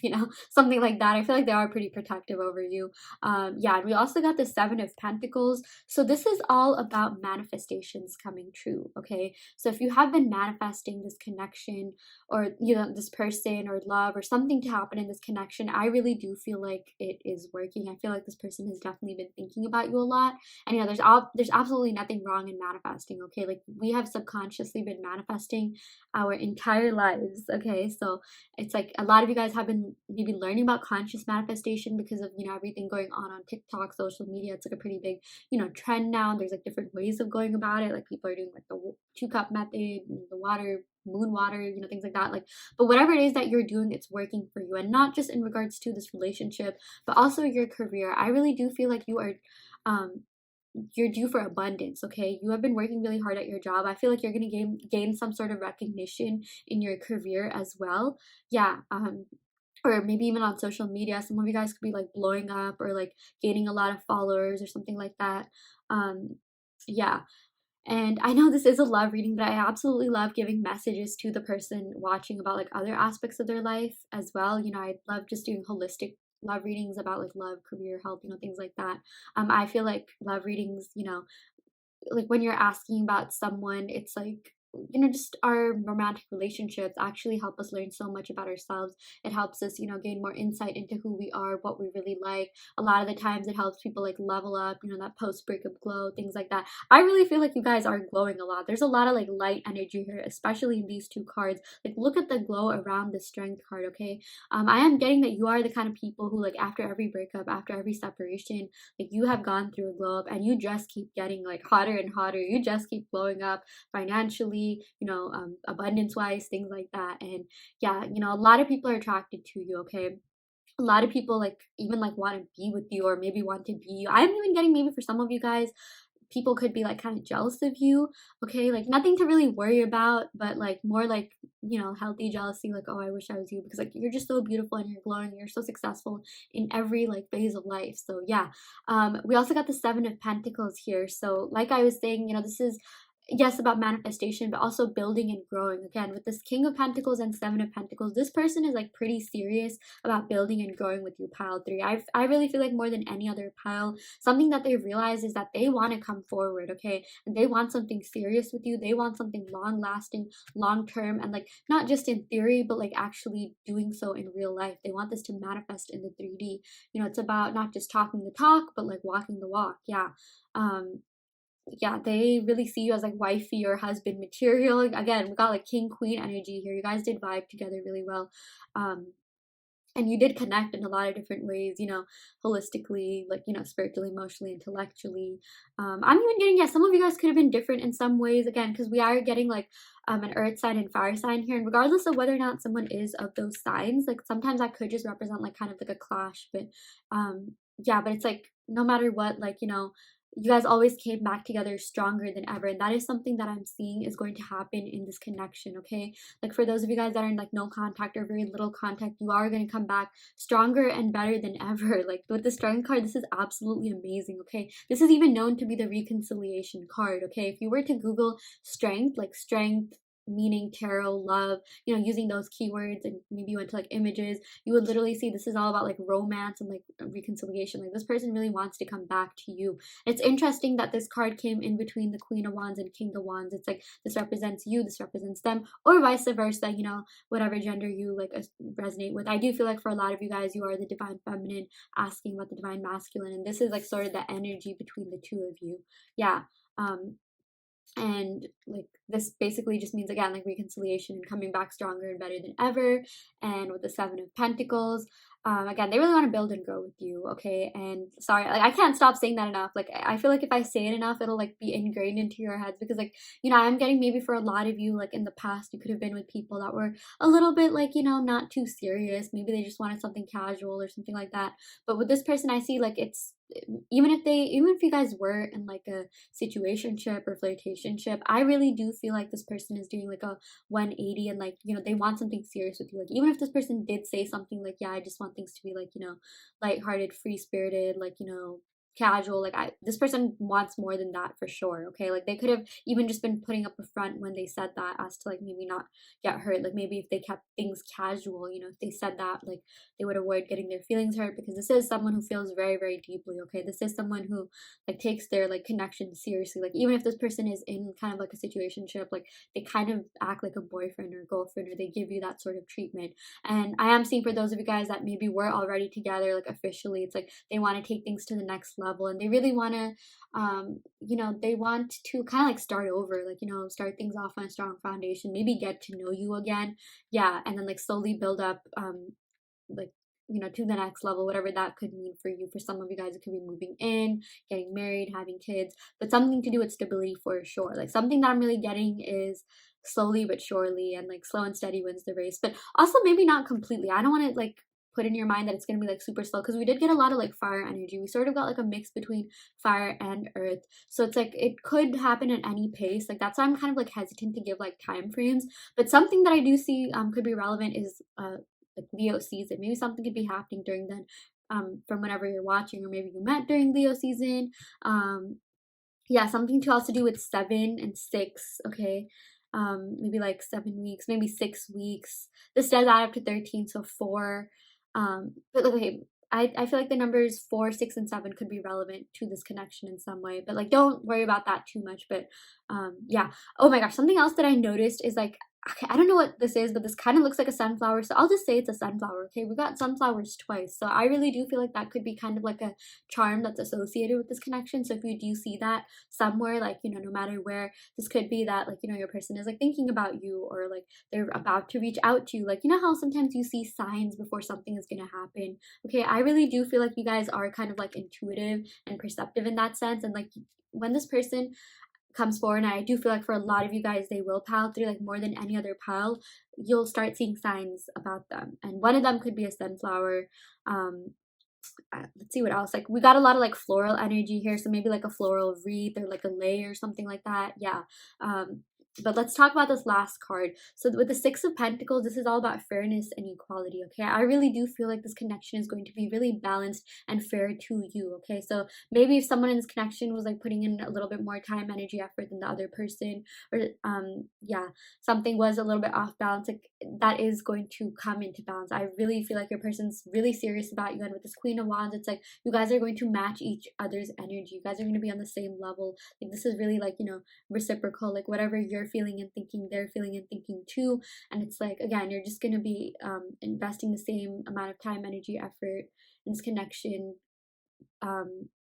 Speaker 1: something like that. I feel like they are pretty protective over you. Yeah, and we also got the Seven of Pentacles. So this is all about manifestations coming true, okay? So if you have been manifesting this connection, or this person or love or something to happen in this connection, I really do feel like it is working. I feel like this person has definitely been thinking about you a lot. And there's absolutely nothing wrong in manifesting, okay? Like we have subconsciously been manifesting our entire lives, okay? So it's like a lot of you guys have been maybe learning about conscious manifestation because of everything going on TikTok, social media. It's like a pretty big trend now. There's like different ways of going about it. Like people are doing like the 2-cup method, the water, moon water, things like that. Like, but whatever it is that you're doing, it's working for you. And not just in regards to this relationship, but also your career. I really do feel like um you're due for abundance, okay? You have been working really hard at your job. I feel like you're going to gain some sort of recognition in your career as well. Yeah, or maybe even on social media. Some of you guys could be like blowing up or like gaining a lot of followers or something like that. Um, yeah. And I know this is a love reading, but I absolutely love giving messages to the person watching about like other aspects of their life as well. You know, I love just doing holistic love readings about like love, career, health, you know, things like that. I feel like love readings, you know, like when you're asking about someone, it's like, you know, just our romantic relationships actually help us learn so much about ourselves. It helps us, you know, gain more insight into who we are, what we really like. A lot of the times it helps people like level up, you know, that post breakup glow, things like that. I really feel like you guys are glowing a lot. There's a lot of like light energy here, especially in these two cards. Like look at the glow around the strength card, okay? I am getting that you are the kind of people who like after every breakup, after every separation, like you have gone through a glow up and you just keep getting like hotter and hotter. You just keep blowing up financially, you know, abundance wise, things like that. And yeah, you know, a lot of people are attracted to you, okay? A lot of people like even like want to be with you or maybe want to be you. I'm even getting maybe for some of you guys, people could be like kind of jealous of you, okay? Like nothing to really worry about, but like more like, you know, healthy jealousy, like, oh, I wish I was you because like you're just so beautiful and you're glowing, you're so successful in every like phase of life. So yeah. We also got the Seven of Pentacles here. So like I was saying, you know, this is yes about manifestation, but also building and growing. Again, with this King of Pentacles and Seven of Pentacles, this person is like pretty serious about building and growing with you, pile three. I really feel like more than any other pile, something that they realize is that they want to come forward, okay? And they want something serious with you. They want something long lasting, long term, and like not just in theory, but like actually doing so in real life. They want this to manifest in the 3D. You know, it's about not just talking the talk, but like walking the walk. Yeah. Um, yeah, they really see you as like wifey or husband material. Again, we got like king queen energy here. You guys did vibe together really well. And you did connect in a lot of different ways, you know, holistically, like, you know, spiritually, emotionally, intellectually. I'm even getting, yeah, some of you guys could have been different in some ways, again, because we are getting like an earth sign and fire sign here. And regardless of whether or not someone is of those signs, like sometimes that could just represent like kind of like a clash. But yeah, but it's like no matter what, like, you know, you guys always came back together stronger than ever. And that is something that I'm seeing is going to happen in this connection, okay? Like for those of you guys that are in like no contact or very little contact, you are going to come back stronger and better than ever. Like with the strength card, this is absolutely amazing, okay? This is even known to be the reconciliation card, okay? If you were to Google strength, like strength, meaning tarot, love, you know, using those keywords, and maybe you went to like images, you would literally see this is all about like romance and like reconciliation. Like this person really wants to come back to you. It's interesting that this card came in between the Queen of Wands and King of Wands. It's like this represents you, this represents them, or vice versa, you know, whatever gender you like resonate with. I do feel like for a lot of you guys, you are the divine feminine asking about the divine masculine, and this is like sort of the energy between the two of you. Yeah. And like this basically just means again like reconciliation and coming back stronger and better than ever. And with the Seven of Pentacles, again, they really want to build and grow with you, okay? And sorry, like I can't stop saying that enough. Like I feel like if I say it enough, it'll like be ingrained into your heads, because like, you know, I'm getting maybe for a lot of you, like in the past you could have been with people that were a little bit like, you know, not too serious. Maybe they just wanted something casual or something like that. But with this person, I see like it's even if you guys were in like a situationship or flirtationship, I really do feel like this person is doing like a 180, and like, you know, they want something serious with you. Like even if this person did say something like, yeah, I just want things to be like, you know, lighthearted, free spirited, like, you know, casual, like this person wants more than that for sure, okay? Like they could have even just been putting up a front when they said that, as to like maybe not get hurt. Like maybe if they kept things casual, you know, if they said that, like they would avoid getting their feelings hurt, because this is someone who feels very, very deeply, okay? This is someone who like takes their like connection seriously. Like even if this person is in kind of like a situationship, like they kind of act like a boyfriend or girlfriend, or they give you that sort of treatment. And I am seeing for those of you guys that maybe were already together, like officially, it's like they want to take things to the next level, and they really want to you know, they want to kind of like start over, like, you know, start things off on a strong foundation, maybe get to know you again. Yeah, and then like slowly build up like, you know, to the next level, whatever that could mean for you. For some of you guys, it could be moving in, getting married, having kids, but something to do with stability for sure. Like something that I'm really getting is slowly but surely, and like slow and steady wins the race, but also maybe not completely. I don't want to like put in your mind that it's going to be like super slow, because we did get a lot of like fire energy. We sort of got like a mix between fire and earth, so it's like it could happen at any pace. Like that's why I'm kind of like hesitant to give like time frames. But something that I do see could be relevant is like Leo season. Maybe something could be happening during then, from whenever you're watching, or maybe you met during Leo season. Yeah, something to also do with 7 and 6, okay? Maybe like 7 weeks, maybe 6 weeks. This does add up to 13, so 4. But okay, I feel like the numbers 4, 6, and 7 could be relevant to this connection in some way, but like don't worry about that too much. But yeah. Oh my gosh, something else that I noticed is like, okay, I don't know what this is, but this kind of looks like a sunflower, so I'll just say it's a sunflower, okay? We got sunflowers twice, so I really do feel like that could be kind of like a charm that's associated with this connection. So if you do see that somewhere, like, you know, no matter where, this could be that, like, you know, your person is like thinking about you, or like they're about to reach out to you. Like, you know how sometimes you see signs before something is gonna happen? Okay, I really do feel like you guys are kind of like intuitive and perceptive in that sense. And like when this person comes forward, and I do feel like for a lot of you guys, they will pile through, like more than any other pile, you'll start seeing signs about them. And one of them could be a sunflower. Let's see what else. Like we got a lot of like floral energy here, so maybe like a floral wreath or like a lei or something like that. Yeah. But let's talk about this last card. So with the 6 of Pentacles, this is all about fairness and equality, okay? I really do feel like this connection is going to be really balanced and fair to you, okay? So maybe if someone in this connection was like putting in a little bit more time, energy, effort than the other person, or yeah, something was a little bit off balance, like that is going to come into balance. I really feel like your person's really serious about you, and with this Queen of Wands, it's like you guys are going to match each other's energy. You guys are going to be on the same level. Like this is really like, you know, reciprocal. Like whatever you're feeling and thinking, they're feeling and thinking too. And it's like, again, you're just going to be investing the same amount of time, energy, effort in this connection.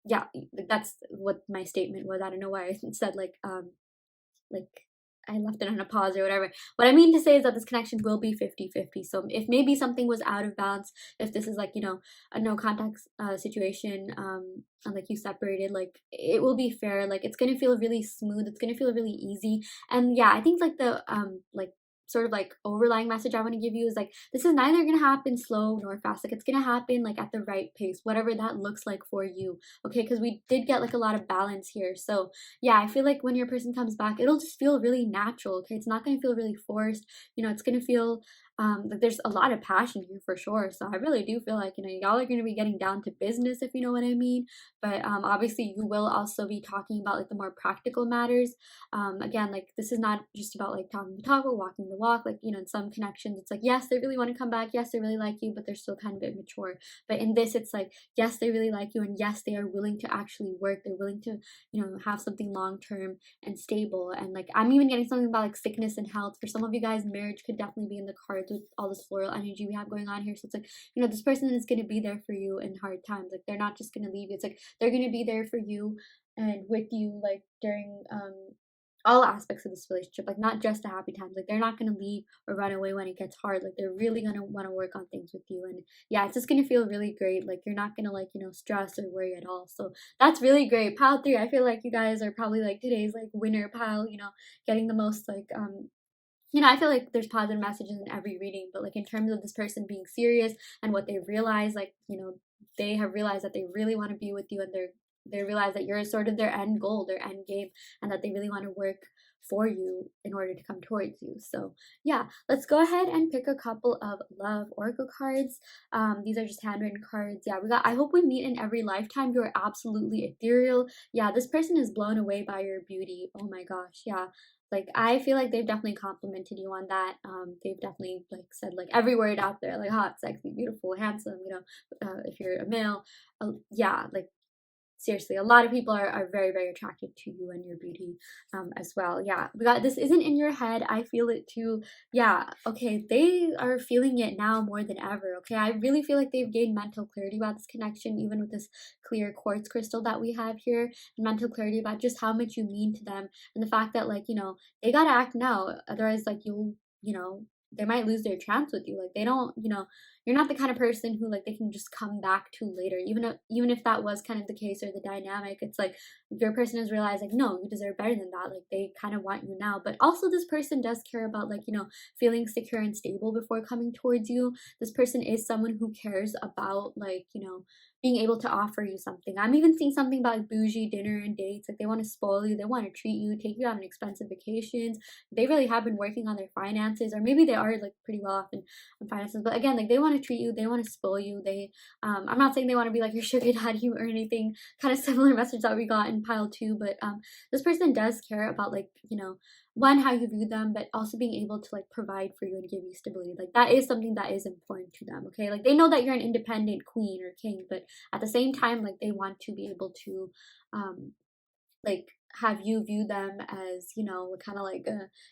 Speaker 1: Yeah, that's what my statement was. I don't know why I said like I left it on a pause or whatever. What I mean to say is that this connection will be 50-50. So if maybe something was out of balance, if this is like, you know, a no contact situation, and like you separated, like it will be fair. Like it's gonna feel really smooth. It's gonna feel really easy. And yeah, I think like the like sort of like overlying message I want to give you is like, this is neither gonna happen slow nor fast. Like it's gonna happen like at the right pace, whatever that looks like for you. Okay, because we did get like a lot of balance here. So yeah, I feel like when your person comes back, it'll just feel really natural, okay? It's not going to feel really forced. You know, it's going to feel like there's a lot of passion here for sure. So I really do feel like, you know, y'all are going to be getting down to business, if you know what I mean. But obviously you will also be talking about like the more practical matters. Again, like this is not just about like talking the talk or walking the walk. Like, you know, in some connections, it's like, yes, they really want to come back. Yes, they really like you, but they're still kind of immature. But in this, it's like, yes, they really like you. And yes, they are willing to actually work. They're willing to, you know, have something long-term and stable. And like I'm even getting something about like sickness and health. For some of you guys, marriage could definitely be in the cards with all this floral energy we have going on here. So it's like, you know, this person is going to be there for you in hard times. Like they're not just going to leave you. It's like they're going to be there for you and with you, like during all aspects of this relationship, like not just the happy times. Like they're not going to leave or run away when it gets hard. Like they're really going to want to work on things with you. And yeah, it's just going to feel really great. Like you're not going to like, you know, stress or worry at all. So that's really great. Pile 3, I feel like you guys are probably like today's like winner pile, you know, getting the most like you know, I feel like there's positive messages in every reading, but like in terms of this person being serious and what they realize, like, you know, they have realized that they really want to be with you, and they realize that you're sort of their end goal, their end game, and that they really want to work for you in order to come towards you. So yeah, let's go ahead and pick a couple of love oracle cards. These are just handwritten cards. Yeah, we got I hope we meet in every lifetime. You're absolutely ethereal. Yeah, this person is blown away by your beauty. Oh my gosh. Yeah, like I feel like they've definitely complimented you on that. They've definitely like said like every word out there, like hot, sexy, beautiful, handsome, you know, if you're a male. Yeah, like seriously, a lot of people are very, very attracted to you and your beauty as well. Yeah, we got this isn't in your head. I feel it too. Yeah, okay, they are feeling it now more than ever. Okay, I really feel like they've gained mental clarity about this connection, even with this clear quartz crystal that we have here, and mental clarity about just how much you mean to them, and the fact that, like, you know, they gotta act now, otherwise, like, you know, they might lose their chance with you. Like, they don't, you know, you're not the kind of person who like they can just come back to later. Even if that was kind of the case or the dynamic, it's like your person has realized like, no, you deserve better than that. Like they kind of want you now. But also this person does care about, like, you know, feeling secure and stable before coming towards you. This person is someone who cares about, like, you know, being able to offer you something. I'm even seeing something about like bougie dinner and dates. Like they want to spoil you, they want to treat you, take you on expensive vacations. They really have been working on their finances, or maybe they are like pretty well off in finances. But again, like they want to treat you, they want to spoil you. I'm not saying they want to be like your sugar daddy or anything. Kind of similar message that we got in pile two, but this person does care about like, you know, one, how you view them, but also being able to like provide for you and give you stability. Like that is something that is important to them. Okay, like they know that you're an independent queen or king, but at the same time, like they want to be able to um like have you view them as, you know, kind of like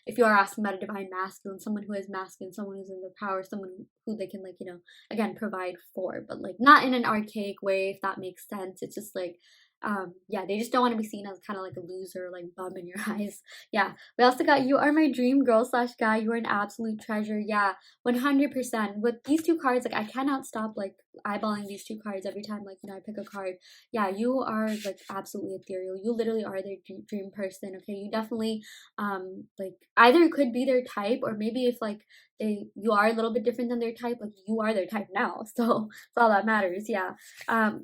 Speaker 1: if you are asking about a divine masculine, someone who is masculine, someone who's in the power, someone who they can like, you know, again provide for, but like not in an archaic way, if that makes sense. It's just like yeah, they just don't want to be seen as kind of like a loser, like bum in your eyes. Yeah, we also got you are my dream girl slash guy, you are an absolute treasure. Yeah, 100%. With these two cards, like I cannot stop like eyeballing these two cards every time, like, you know, I pick a card. Yeah, you are like absolutely ethereal. You literally are their dream person. Okay, you definitely like either could be their type, or maybe if like you are a little bit different than their type, like you are their type now. So it's all that matters. Yeah.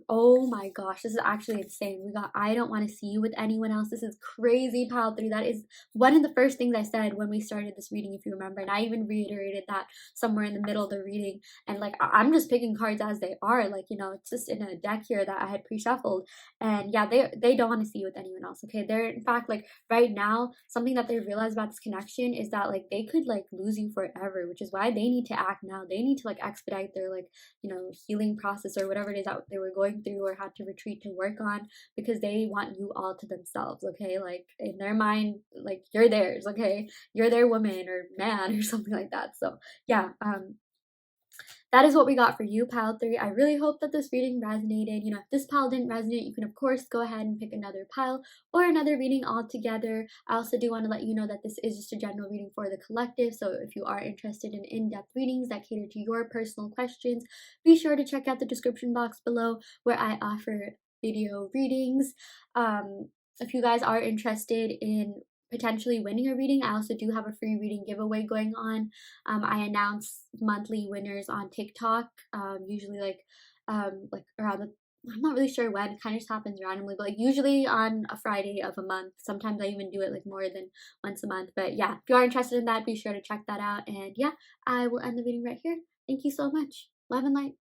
Speaker 1: Oh my gosh, this is actually insane. We got I don't want to see you with anyone else. This is crazy, pile three. That is one of the first things I said when we started this reading, if you remember, and I even reiterated that somewhere in the middle of the reading. And like I'm just picking cards as they are, like, you know, it's just in a deck here that I had pre-shuffled. And yeah, they don't want to see you with anyone else. Okay, they're in fact like right now, something that they realize about this connection is that like they could like lose you forever, which is why they need to act now. They need to like expedite their like, you know, healing process or whatever it is that they were going through or had to retreat to work on, because they want you all to themselves. Okay, like in their mind, like you're theirs. Okay, you're their woman or man or something like that. So yeah, that is what we got for you, pile three. I really hope that this reading resonated. You know, if this pile didn't resonate, you can of course go ahead and pick another pile or another reading altogether. I also do want to let you know that this is just a general reading for the collective. So if you are interested in in-depth readings that cater to your personal questions, be sure to check out the description box below where I offer video readings. If you guys are interested in potentially winning a reading, I also do have a free reading giveaway going on. I announce monthly winners on TikTok, usually like around the I'm not really sure when, it kind of just happens randomly, but like usually on a Friday of a month. Sometimes I even do it like more than once a month. But yeah, if you are interested in that, be sure to check that out. And yeah, I will end the reading right here. Thank you so much. Love and light.